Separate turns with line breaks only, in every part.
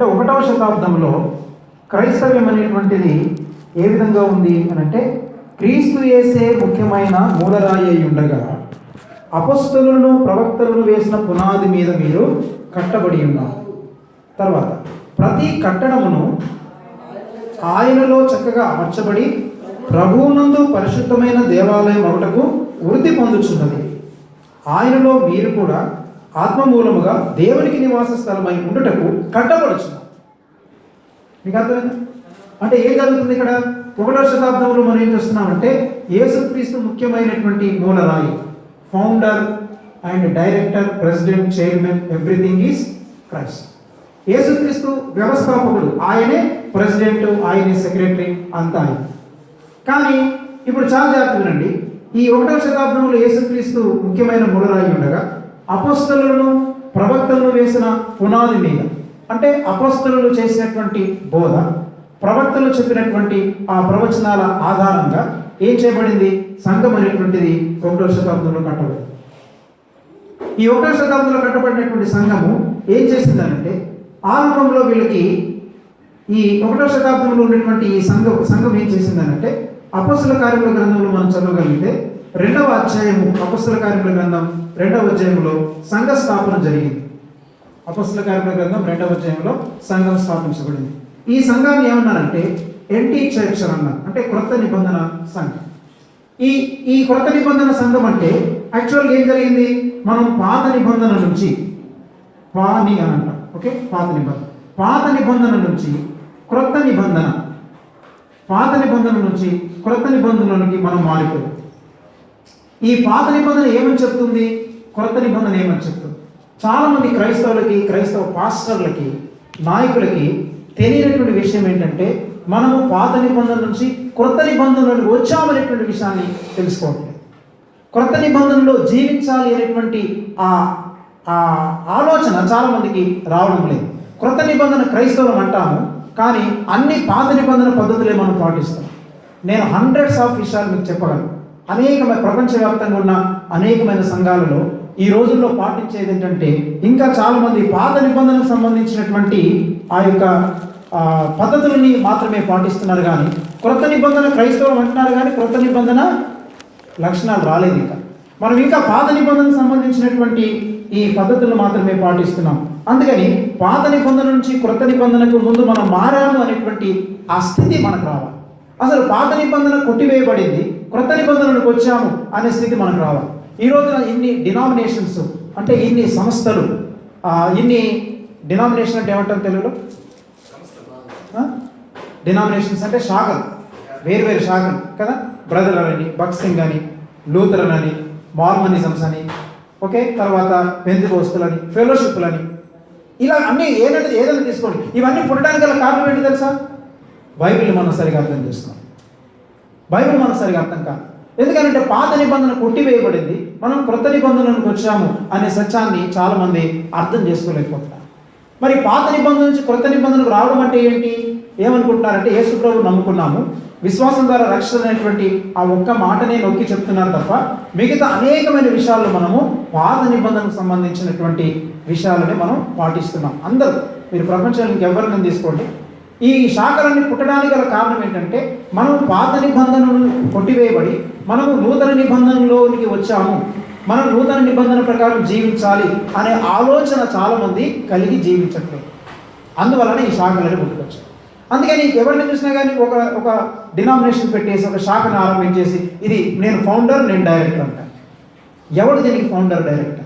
అంటే 1వ శతాబ్దంలో క్రైస్తవ్యం అనేటువంటిది ఏ విధంగా ఉంది అని అంటే, క్రీస్తు యేసే ముఖ్యమైన మూలరాయి అయి ఉండగా అపొస్తలులను ప్రవక్తలను వేసిన పునాది మీద మీరు కట్టబడి ఉన్నారు. తర్వాత ప్రతి కట్టడమును ఆయనలో చక్కగా అమర్చబడి ప్రభువునందు పరిశుద్ధమైన దేవాలయం ఒకటకు వృద్ధి పొందుచున్నది. ఆయనలో మీరు కూడా ఆత్మమూలముగా దేవునికి నివాస స్థలమై ఉండుటకు కట్టబడుచున్నారు. మీకు అర్థమైందా? అంటే ఏం జరుగుతుంది ఇక్కడ? 1వ శతాబ్దంలో మనం ఏం చేస్తున్నామంటే, యేసుక్రీస్తు ముఖ్యమైనటువంటి మూలరాయి, founder and director, president, chairman, everything is Christ. యేసుక్రీస్తు వ్యవస్థాపకుడు, ఆయనే ప్రెసిడెంట్, ఆయనే సెక్రటరీ, అంతా ఆయన. కానీ ఇప్పుడు చాలా జాగ్రత్త వినండి. ఈ 1వ శతాబ్దంలో యేసుక్రీస్తు ముఖ్యమైన మూలరాయి ఉండగా అపొస్తలులను ప్రవక్తలను వేసిన పునాది మీద, అంటే అపొస్తలులు చేసినటువంటి బోధ, ప్రవక్తలు చెప్పినటువంటి ఆ ప్రవచనాల ఆధారంగా ఏం చేయబడింది? సంఘం అనేటువంటిది 1వ శతాబ్దంలో కట్టబడింది. ఈ 1వ శతాబ్దంలో కట్టబడినటువంటి సంఘము ఏం చేసిందనంటే, ఆరంభంలో వీళ్ళకి ఈ 1వ శతాబ్దంలో ఉన్నటువంటి ఈ సంఘం ఏం చేసిందనంటే, అపొస్తల కార్యముల గ్రంథంలో మనం చదవగలిగితే 2వ అధ్యాయము, అపొస్తల కార్యముల గ్రంథం 2వ అధ్యాయంలో సంఘ స్థాపన జరిగింది. అపొస్తల కార్యముల గ్రంథం 2వ అధ్యాయంలో సంఘం స్థాపించబడింది. ఈ సంఘాన్ని ఏమన్నారంటే యాంటీ చర్చ్ అన్నారు, అంటే క్రొత్త నిబంధన సంఘం. ఈ క్రొత్త నిబంధన సంఘం అంటే యాక్చువల్గా ఏం జరిగింది? మనం పాత నిబంధన నుంచి పాని అని అంటాం. ఓకే, పాత నిబంధన నుంచి క్రొత్త నిబంధన, పాత నిబంధన నుంచి క్రొత్త నిబంధనలోనికి మనం మారిపోయాం. ఈ పాత నిబంధన ఏమని చెప్తుంది, క్రొత్త నిబంధన ఏమని చెప్తుంది? చాలామంది క్రైస్తవులకి, క్రైస్తవ పాస్టర్లకి, నాయకులకి తెలియనటువంటి విషయం ఏంటంటే, మనము పాత నిబంధన నుంచి క్రొత్త నిబంధనలోకి వచ్చామనేటువంటి విషయాన్ని తెలుసుకోవట్లేదు. క్రొత్త నిబంధనలో జీవించాలి అనేటువంటి ఆ ఆలోచన చాలామందికి రావడం లేదు. క్రొత్త నిబంధన క్రైస్తవం అంటాము, కానీ అన్ని పాత నిబంధన పద్ధతులే మనం పాటిస్తాం. నేను హండ్రెడ్స్ ఆఫ్ విషయాలు మీకు చెప్పగలను. అనేకమైన ప్రపంచవ్యాప్తంగా ఉన్న అనేకమైన సంఘాలలో ఈ రోజుల్లో పాటించేది ఏంటంటే, ఇంకా చాలామంది పాత నిబంధనకు సంబంధించినటువంటి ఆ యొక్క పద్ధతులని మాత్రమే పాటిస్తున్నారు. కానీ క్రొత్త నిబంధన క్రైస్తవం అంటున్నారు, కానీ క్రొత్త నిబంధన లక్షణాలు రాలేదు. మనం ఇంకా పాత నిబంధనకు సంబంధించినటువంటి ఈ పద్ధతులను మాత్రమే పాటిస్తున్నాం. అందుకని పాత నిబంధన నుంచి క్రొత్త నిబంధనకు ముందు మనం మారాము అనేటువంటి ఆ స్థితి మనకు రావాలి. అసలు పాత నిబంధన కొట్టివేయబడింది, క్రొత్త నిబంధనలకు వచ్చాము అనే స్థితి మనకు రావాలి. ఈ రోజున ఇన్ని డినామినేషన్స్, అంటే ఇన్ని సంస్థలు, ఇన్ని డినామినేషన్ అంటే ఏమంటారు తెలుగులో? డినామినేషన్స్ అంటే శాఖలు, వేరు శాఖలు కదా. బ్రదర్ అని, బక్సింగ్ అని, లూథరన్ అని, మార్మనిజమ్స్ అని, ఓకే, తర్వాత పెంతెకోస్తలని, ఫెలోషిప్లని, ఇలా అన్నీ ఏదైనా తీసుకోండి. ఇవన్నీ పుట్టడానికి గల కారణం ఏంటి తెలుసా? బైబిల్ మనం సరిగా అర్థం చేసుకోవాలి. బైబిల్ మనం సరిగా అర్థం కాదు. ఎందుకంటే పాత నిబంధన కొట్టివేయబడింది, మనం క్రొత్త నిబంధనలకు వచ్చాము అనే సత్యాన్ని చాలామంది అర్థం చేసుకోలేకపోతున్నారు. మరి పాత నిబంధన నుంచి క్రొత్త నిబంధనకు రావడం అంటే ఏంటి? ఏమనుకుంటున్నారంటే, యేసు ప్రభువు నమ్ముకున్నాము, విశ్వాసం ద్వారా రక్షణ అనేటువంటి ఆ ఒక్క మాటనే నొక్కి చెప్తున్నారు తప్ప మిగతా అనేకమైన విషయాల్లో మనము పాత నిబంధనకు సంబంధించినటువంటి విషయాలని మనం పాటిస్తున్నాం. అందరూ, మీరు ప్రపంచంలో ఇంకెవరిని తీసుకోండి, ఈ శాఖలన్నీ పుట్టడానికి గల కారణం ఏంటంటే, మనం పాత నిబంధనలు కొట్టివేయబడి మనము నూతన నిబంధనలోనికి వచ్చాము, మనం నూతన నిబంధన ప్రకారం జీవించాలి అనే ఆలోచన చాలామంది కలిగి జీవించట్లేదు. అందువలన ఈ శాఖలని పుట్టుకొచ్చాయి. అందుకని ఎవరిని చూసినా కానీ ఒక డినామినేషన్ పెట్టేసి, ఒక శాఖను ఆరంభించేసి, ఇది నేను ఫౌండర్, నేను డైరెక్టర్ అంటాను. ఎవడు దీనికి ఫౌండర్, డైరెక్టర్?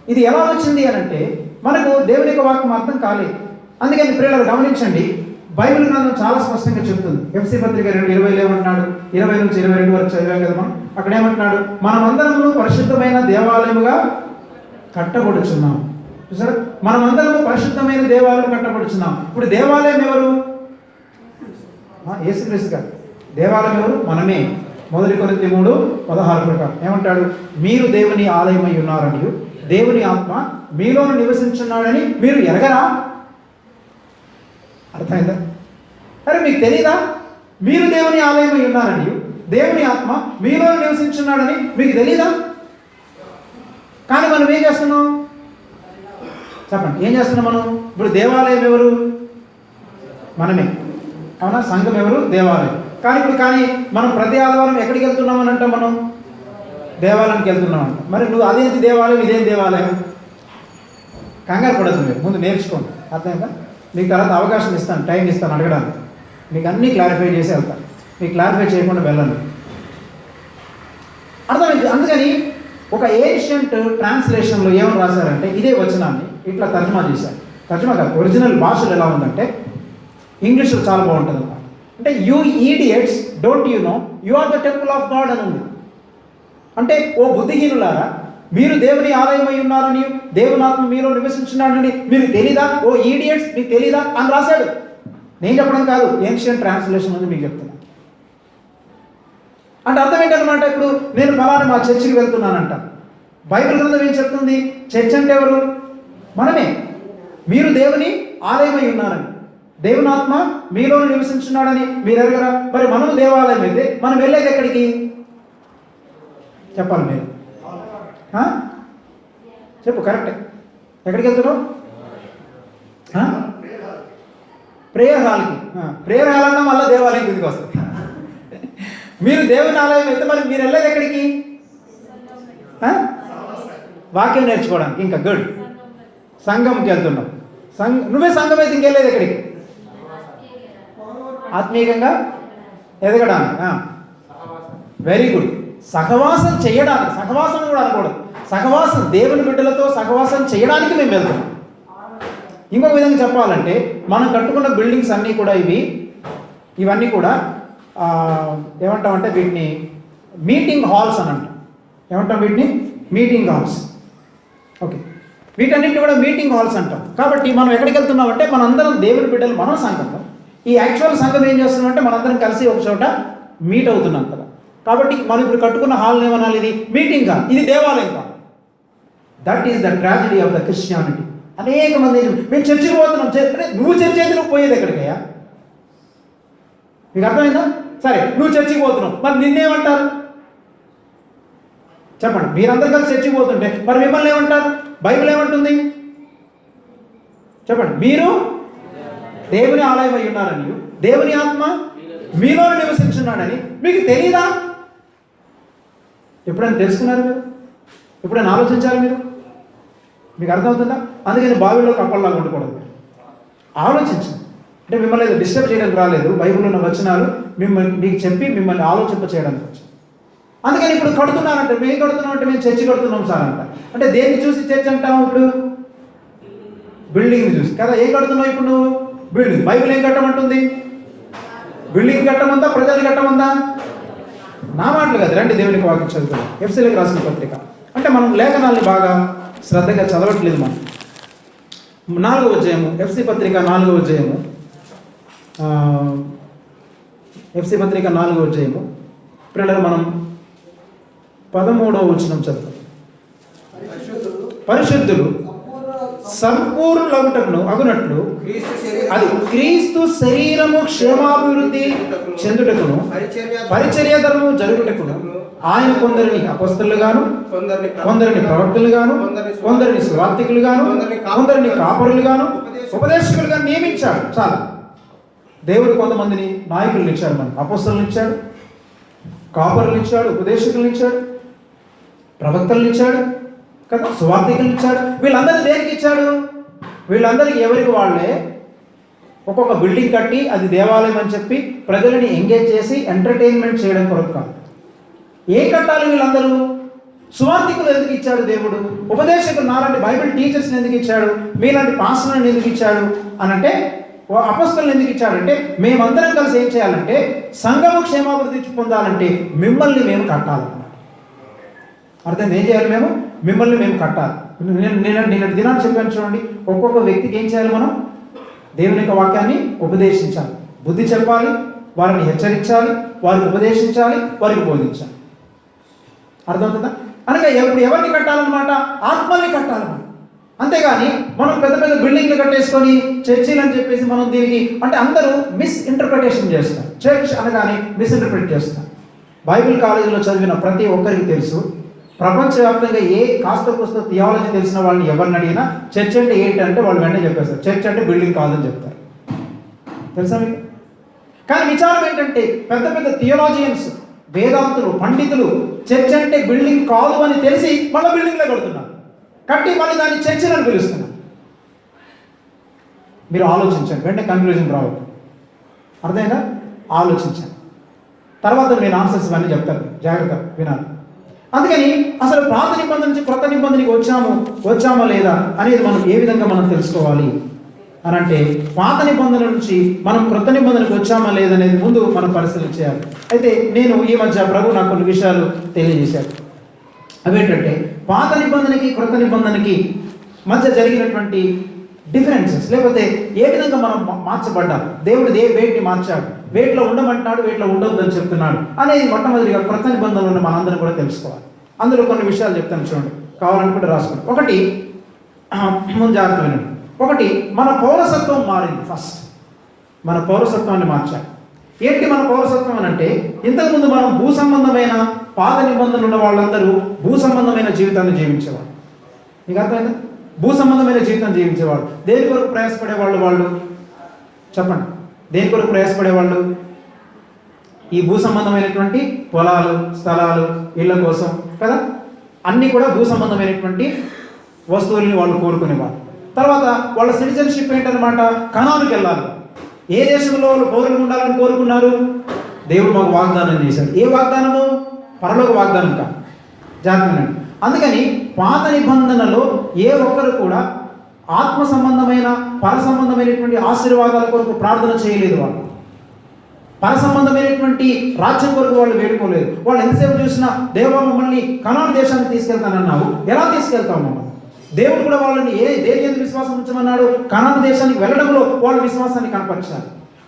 ఇది ఎలా వచ్చింది అని అంటే, మనకు దేవుని యొక్క వాక్యం అర్థం కాలేదు. అందుకని ప్రియులారా గమనించండి, బైబిల్ గ్రంథం చాలా స్పష్టంగా చెప్తుంది. ఎఫ్సీ పత్రిక 2:20 ఏమంటున్నాడు? 20 నుంచి 22 వరకు చదివాం కదా మనం. అక్కడ ఏమంటున్నాడు? మనమందరము పరిశుద్ధమైన దేవాలయముగా కట్టబడుచున్నాం. చూసారా, మనమందరము పరిశుద్ధమైన దేవాలయం కట్టబడుచున్నాం. ఇప్పుడు దేవాలయం ఎవరు? యేసుక్రీస్తు గారు. దేవాలయం ఎవరు? మనమే. 1 కొరింథీ 3:16 ప్రకారం ఏమంటాడు? మీరు దేవుని ఆలయమై ఉన్నారని, దేవుని ఆత్మ మీలోను నివసించున్నాడని మీరు ఎరగరా? అర్థమైందా? అరే మీకు తెలీదా? మీరు దేవుని ఆలయమై ఉన్నారని, దేవుని ఆత్మ మీలో నివసించున్నాడని మీకు తెలీదా? కానీ మనం ఏం చేస్తున్నాం? చెప్పండి, ఏం చేస్తున్నాం మనం? ఇప్పుడు దేవాలయం ఎవరు? మనమే. అవునా? సంఘం ఎవరు? దేవాలయం. కానీ మనం ప్రతి ఆదివారం ఎక్కడికి వెళ్తున్నామని అంటే మనం దేవాలయానికి వెళ్తున్నామంట. మరి నువ్వు అదేంటి దేవాలయం, ఇదేం దేవాలయం? కంగారు పడదు, మీరు ముందు నేర్చుకోండి. అర్థమైందా? మీకు తర్వాత అవకాశం ఇస్తాను, టైం ఇస్తాను అడగడానికి. మీకు అన్నీ క్లారిఫై చేసి వెళ్తాను. మీకు క్లారిఫై చేయకుండా వెళ్ళండి. అర్థమైంది? అందుకని ఒక ఏన్షియంట్ ట్రాన్స్లేషన్లో ఏమని రాశారంటే ఇదే వచనాన్ని ఇట్లా తర్జుమా చేశారు. తర్జుమా కాదు, ఒరిజినల్ భాషలు ఎలా ఉందంటే ఇంగ్లీష్లో చాలా బాగుంటుంది అన్నమాట. అంటే you idiots, don't you know you are the temple of God అని ఉంది. అంటే ఓ బుద్ధిహీనులారా, మీరు దేవుని ఆలయమై ఉన్నారని, దేవుని ఆత్మ మీలో నివసించున్నాడని మీరు తెలీదా? ఓ ఈడియట్స్, మీకు తెలీదా అని రాశాడు. నేను చెప్పడం కాదు, ఏన్షియంట్ ట్రాన్స్లేషన్ ఉంది మీకు చెప్తున్నా. అంటే అర్థం ఏంటన్నమాట, ఇప్పుడు నేను ఫలానా మా చర్చికి వెళ్తున్నానంట. బైబిల్ గ్రంథం ఏం చెప్తుంది? చర్చ్ అంటే ఎవరు? మనమే. మీరు దేవుని ఆలయమై ఉన్నారని, దేవుని ఆత్మ మీలో నివసించున్నాడని మీరు ఎరగరా? మరి మనము దేవాలయం అయితే మనం వెళ్ళేది ఎక్కడికి చెప్పాలి మీరు? చెప్పు, కరెక్టే. ఎక్కడికి వెళ్తున్నావు? ప్రేయర్ హాల్కి. ప్రేయర్ హాల్ అన్నా మళ్ళీ దేవాలయం కిందకి వస్తుంది. మీరు దేవుని ఆలయం అయితే మరి మీరు వెళ్ళేది ఎక్కడికి? వాక్యం నేర్చుకోవడానికి. ఇంకా గుడ్. సంఘంకి వెళ్తున్నావు. నువ్వే సంఘం అయితే ఇంకెళ్ళేది ఎక్కడికి? ఆత్మీయంగా ఎదగడానికి. Very good. సహవాసం చేయడానికి, సహవాసం కూడా అనకూడదు, సహవాసం దేవుని బిడ్డలతో సహవాసం చేయడానికి మేము వెళ్తాం. ఇంకొక విధంగా చెప్పాలంటే మనం కట్టుకున్న బిల్డింగ్స్ అన్నీ కూడా ఇవన్నీ కూడా ఏమంటామంటే వీటిని మీటింగ్ హాల్స్ అని అంటాం. ఏమంటాం వీటిని? Meeting halls. ఓకే, వీటన్నింటినీ కూడా మీటింగ్ హాల్స్ అంటాం. కాబట్టి మనం ఎక్కడికి వెళ్తున్నామంటే మనందరం దేవుని బిడ్డలు, మనం సంఘం. ఈ యాక్చువల్ సంఘం ఏం చేస్తున్నామంటే మనందరం కలిసి ఒక చోట మీట్ అవుతున్నాం కదా. కాబట్టి మనం ఇప్పుడు కట్టుకున్న హాల్ని ఏమనాలి? ఇది మీటింగ్ హాల్, ఇది దేవాలయం కాదు. That is the tragedy of the Christianity. అనేక మంది మేము చర్చికి పోతున్నాం. నువ్వు చర్చ్ అయితే నువ్వు పోయేది ఎక్కడికయ్యా? మీకు అర్థమైందా? సరే, నువ్వు చర్చికి పోతున్నావు, మరి నిన్నేమంటారు చెప్పండి? మీరందరూ కలిసి చర్చికి పోతుంటే మరి మిమ్మల్ని ఏమంటారు? బైబిల్ ఏమంటుంది చెప్పండి? మీరు దేవుని ఆలయం అయి ఉన్నారని, దేవుని ఆత్మ మీలో నివసించున్నాడని మీకు తెలీదా? ఎప్పుడైనా తెలుసుకున్నారు మీరు? ఎప్పుడైనా ఆలోచించాలి మీరు? మీకు అర్థమవుతుందా? అందుకని బావిలో కప్పల్లాగా ఉండకూడదు. ఆలోచించండి. అంటే మిమ్మల్ని ఏదో డిస్టర్బ్ చేయడానికి రాలేదు. బైబిల్లో ఉన్న వచనాలు మీకు చెప్పి మిమ్మల్ని ఆలోచింప చేయడానికి వచ్చాను. అందుకని ఇప్పుడు కడుతున్నానంటే, మేము కడుతున్నాం అంటే మేము చర్చి కడుతున్నాం సార్ అంట. అంటే దేన్ని చూసి చర్చ్ అంటాము? ఇప్పుడు బిల్డింగ్ని చూసి కదా. ఏం కడుతున్నావు ఇప్పుడు నువ్వు? బిల్డింగ్. బైబిల్ ఏం కట్టమంటుంది? బిల్డింగ్ కట్టమందా, ప్రజలు కట్టమందా? నా మాటలు కాదు, రండి దేవునికి వాక్యం చదువుతాం. ఎఫ్సీలకు రాసిన పత్రిక. అంటే మనం లేఖనాల్ని బాగా శ్రద్ధగా చదవట్లేదు. మనం 4వ అధ్యాయము, ఎఫ్సీ పత్రిక 4వ అధ్యాయము, ఎఫ్సీ పత్రిక 4వ అధ్యాయము పిల్లలు మనం 13వ వచనం చదువుతాం. పరిశుద్ధులు సంపూర్ణులగుటకును అగునట్లు అది క్రీస్తు శరీరము క్షేమాభివృద్ధి చెందుటకును పరిచర్య ధర్మము జరుగుటకును ఆయన కొందరిని అపొస్తలుగాను, కొందరిని ప్రవక్తలుగాను, కొందరిని సువార్తికులుగాను, కొందరిని కాపరులుగాను, ఉపదేశకులుగా నియమించాడు. చాలా దేవుడు కొంతమందిని నాయకులను ఇచ్చాడు. మనకు అపొస్తలులను ఇచ్చాడు, కాపరులను ఇచ్చాడు, ఉపదేశకులను ఇచ్చాడు, ప్రవక్తలను ఇచ్చాడు కదా, సువార్తికులను ఇచ్చాడు. వీళ్ళందరినీ దేనికి ఇచ్చాడు? వీళ్ళందరికీ ఎవరికి వాళ్ళే ఒక్కొక్క బిల్డింగ్ కట్టి అది దేవాలయం అని చెప్పి ప్రజలని ఎంగేజ్ చేసి ఎంటర్టైన్మెంట్ చేయడం కొరకు కాదు. ఏ కట్టాలి వీళ్ళందరూ? సువార్తికులు ఎందుకు ఇచ్చాడు దేవుడు? ఉపదేశకులు నాలాంటి బైబిల్ టీచర్స్ని ఎందుకు ఇచ్చాడు? మీలాంటి పాస్టర్లను ఎందుకు ఇచ్చాడు అని అంటే, అపొస్తలులను ఎందుకు ఇచ్చాడంటే మేమందరం కలిసి ఏం చేయాలంటే సంఘము క్షేమాభివృద్ధి పొందాలంటే మిమ్మల్ని మేము కట్టాలన్నమాట. అర్థం? ఏం చేయాలి? మిమ్మల్ని మేము కట్టాలి. నేను దినాలు చెప్పాను చూడండి. ఒక్కొక్క వ్యక్తికి ఏం చేయాలి? మనం దేవుని యొక్క వాక్యాన్ని ఉపదేశించాలి, బుద్ధి చెప్పాలి, వారిని హెచ్చరించాలి, వారికి ఉపదేశించాలి, వారికి బోధించాలి. అర్థమవుతుందా? అనగా ఇప్పుడు ఎవరిని కట్టాలన్నమాట? ఆత్మల్ని కట్టాలన్నమాట. అంతేగాని మనం పెద్ద పెద్ద బిల్డింగ్లు కట్టేసుకొని చర్చిలు అని చెప్పేసి మనం దీనికి అంటే అందరూ మిస్ఇంటర్ప్రిటేషన్ చేస్తారు. చర్చ్ అనగానే మిస్ఇంటర్ప్రిట్ చేస్తారు. బైబిల్ కాలేజీలో చదివిన ప్రతి ఒక్కరికి తెలుసు, ప్రపంచవ్యాప్తంగా ఏ కాస్త కోస్త థియాలజీ తెలిసిన వాళ్ళని ఎవరిని అడిగినా చర్చ్ అంటే ఏంటంటే వాళ్ళు వెంటనే చెప్పేస్తారు, చర్చ్ అంటే బిల్డింగ్ కాదని చెప్తారు. తెలుసా మీకు? కానీ విచారం ఏంటంటే పెద్ద పెద్ద థియోలాజియన్స్, వేదాంతులు, పండితులు చర్చ్ అంటే బిల్డింగ్ కాదు అని తెలిసి మళ్ళీ బిల్డింగ్లో కడుతున్నారు, కట్టి మళ్ళీ దాన్ని చర్చ్ అని పిలుస్తున్నారు. మీరు ఆలోచించండి, వెంటనే కన్క్లూజన్ రావద్దు, అర్థమైందా? ఆలోచించండి, తర్వాత నేను ఆన్సర్స్ ఇవన్నీ చెప్తాను, జాగ్రత్త వినాలి. అందుకని అసలు పాత నిబంధన నుంచి కొత్త నిబంధనకి వచ్చామా లేదా అనేది మనం ఏ విధంగా మనం తెలుసుకోవాలి అని అంటే, పాత నిబంధన నుంచి మనం క్రొత్త నిబంధనకు వచ్చామా లేదనేది ముందు మనం పరిశీలన చేయాలి. అయితే నేను ఈ మధ్య ప్రభు నాకు కొన్ని విషయాలు తెలియజేశారు. అవేంటంటే పాత నిబంధనకి క్రొత్త నిబంధనకి మధ్య జరిగినటువంటి డిఫరెన్సెస్, లేకపోతే ఏ విధంగా మనం మార్చబడ్డాం, దేవుడు వేటిని మార్చాడు, వేటిలో ఉండమంటున్నాడు, వేటిలో ఉండొద్దు అని చెప్తున్నాడు అనేది మొట్టమొదటిగా క్రొత్త నిబంధనలను మనందరం కూడా తెలుసుకోవాలి. అందులో కొన్ని విషయాలు చెప్తాను, చూడండి, కావాలనుకుంటే రాసుకోండి. ఒకటి, ముందు జాగ్రత్త వినండి. ఒకటి, మన పౌరసత్వం మారింది. ఫస్ట్ మన పౌరసత్వాన్ని మార్చాలి. ఏంటి మన పౌరసత్వం అని అంటే, ఇంతకుముందు మనం భూ సంబంధమైన పాత నిబంధనలు ఉన్న వాళ్ళందరూ భూ సంబంధమైన జీవితాన్ని జీవించేవాళ్ళు. మీకు అర్థమైందా? భూ సంబంధమైన జీవితం జీవించేవాళ్ళు. దేని కొరకు ప్రయాసపడేవాళ్ళు? వాళ్ళు చెప్పండి, దేని కొరకు ప్రయాసపడేవాళ్ళు? ఈ భూ సంబంధమైనటువంటి పొలాలు, స్థలాలు, ఇళ్ళ కోసం కదా, అన్నీ కూడా భూ సంబంధమైనటువంటి వస్తువుల్ని వాళ్ళు కోరుకునేవాళ్ళు. తర్వాత వాళ్ళ సిటిజన్షిప్ ఏంటన్నమాట, కనానుకి వెళ్ళాలి. ఏ దేశంలో వాళ్ళు పౌరులు ఉండాలని కోరుకున్నారు? దేవుడు మాకు వాగ్దానం చేశాడు. ఏ వాగ్దానము? పరలోక వాగ్దానం కాదు. జాగ్రత్త. అందుకని పాత నిబంధనలో ఏ ఒక్కరు కూడా ఆత్మ సంబంధమైన పర సంబంధమైనటువంటి ఆశీర్వాదాల కొరకు ప్రార్థన చేయలేదు. వాళ్ళు పర సంబంధమైనటువంటి రాజ్యం కొరకు వాళ్ళు వేడుకోలేదు. వాళ్ళు ఎంతసేపు చూసినా, దేవా మమ్మల్ని కనాను దేశానికి తీసుకెళ్తానన్నావు, ఎలా తీసుకెళ్తావు మమ్మల్ని? దేవుడు కూడా వాళ్ళని దేని మీద విశ్వాసం ఉంచమన్నాడు? కనాను దేశానికి వెళ్ళడంలో వాళ్ళు విశ్వాసాన్ని కనపరిచారు.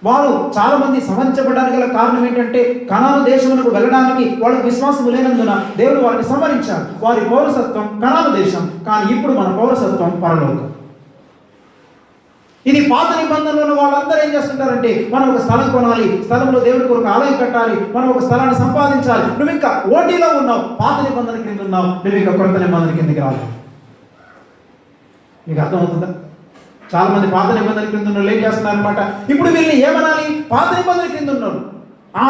వాళ్ళు చాలా మంది సంహరించబడడానికి గల కారణం ఏంటంటే, కనాను దేశమునకు వెళ్ళడానికి వాళ్ళకి విశ్వాసం లేనందున దేవుడు వారిని సంహరించాడు. వారి పౌరసత్వం కనాను దేశం, కానీ ఇప్పుడు మన పౌరసత్వం పరలోకం. ఇది పాత నిబంధనలో వాళ్ళందరూ ఏం చేస్తుంటారంటే, మనం ఒక స్థలం కొనాలి, స్థలంలో దేవుడి కొరకు ఆలయం కట్టాలి, మనం ఒక స్థలాన్ని సంపాదించాలి. నువ్వు ఇంకా ఓటీలో ఉన్నావు, పాత నిబంధన కింద ఉన్నావు, నువ్వు ఇంకా కొత్త నిబంధన కిందకి రావాలి. మీకు అర్థమవుతుందా? చాలా మంది పాత నిబంధన క్రింద ఉన్న ఏం చేస్తున్నారు అనమాట. ఇప్పుడు వీళ్ళని ఏమనాలి? పాత నిబంధన క్రింద ఉన్నారు.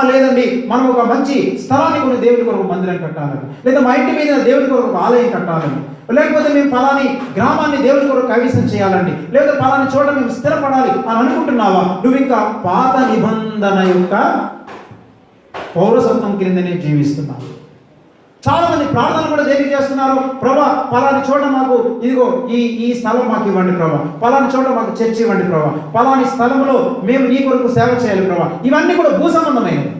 లేదండి, మనం ఒక మంచి స్థలాన్ని కొన్ని దేవుడి కొరకు మందిరం కట్టాలని, లేదా మా ఇంటి మీద దేవుడి కొరకు ఒక ఆలయం కట్టాలని, లేకపోతే మేము పలాని గ్రామాన్ని దేవుడి కొరకు కైవసం చేయాలండి, లేదా పలాని చోట మేము స్థిరపడాలి అని అనుకుంటున్నావా? నువ్వు ఇంకా పాత నిబంధన యొక్క పౌరసత్వం క్రిందనే జీవిస్తున్నావు. చాలా మంది ప్రార్థనలు కూడా దేనికి చేస్తున్నారు? ప్రభా పలాని చోట మాకు ఇదిగో ఈ స్థలం మాకు ఇవ్వండి ప్రభా, పలాని చోట మాకు చర్చ్ ఇవ్వండి ప్రభా, పలాని స్థలంలో మేము నీ కొరకు సేవ చేయాలి ప్రభా. ఇవన్నీ కూడా భూ సంబంధమైనవి.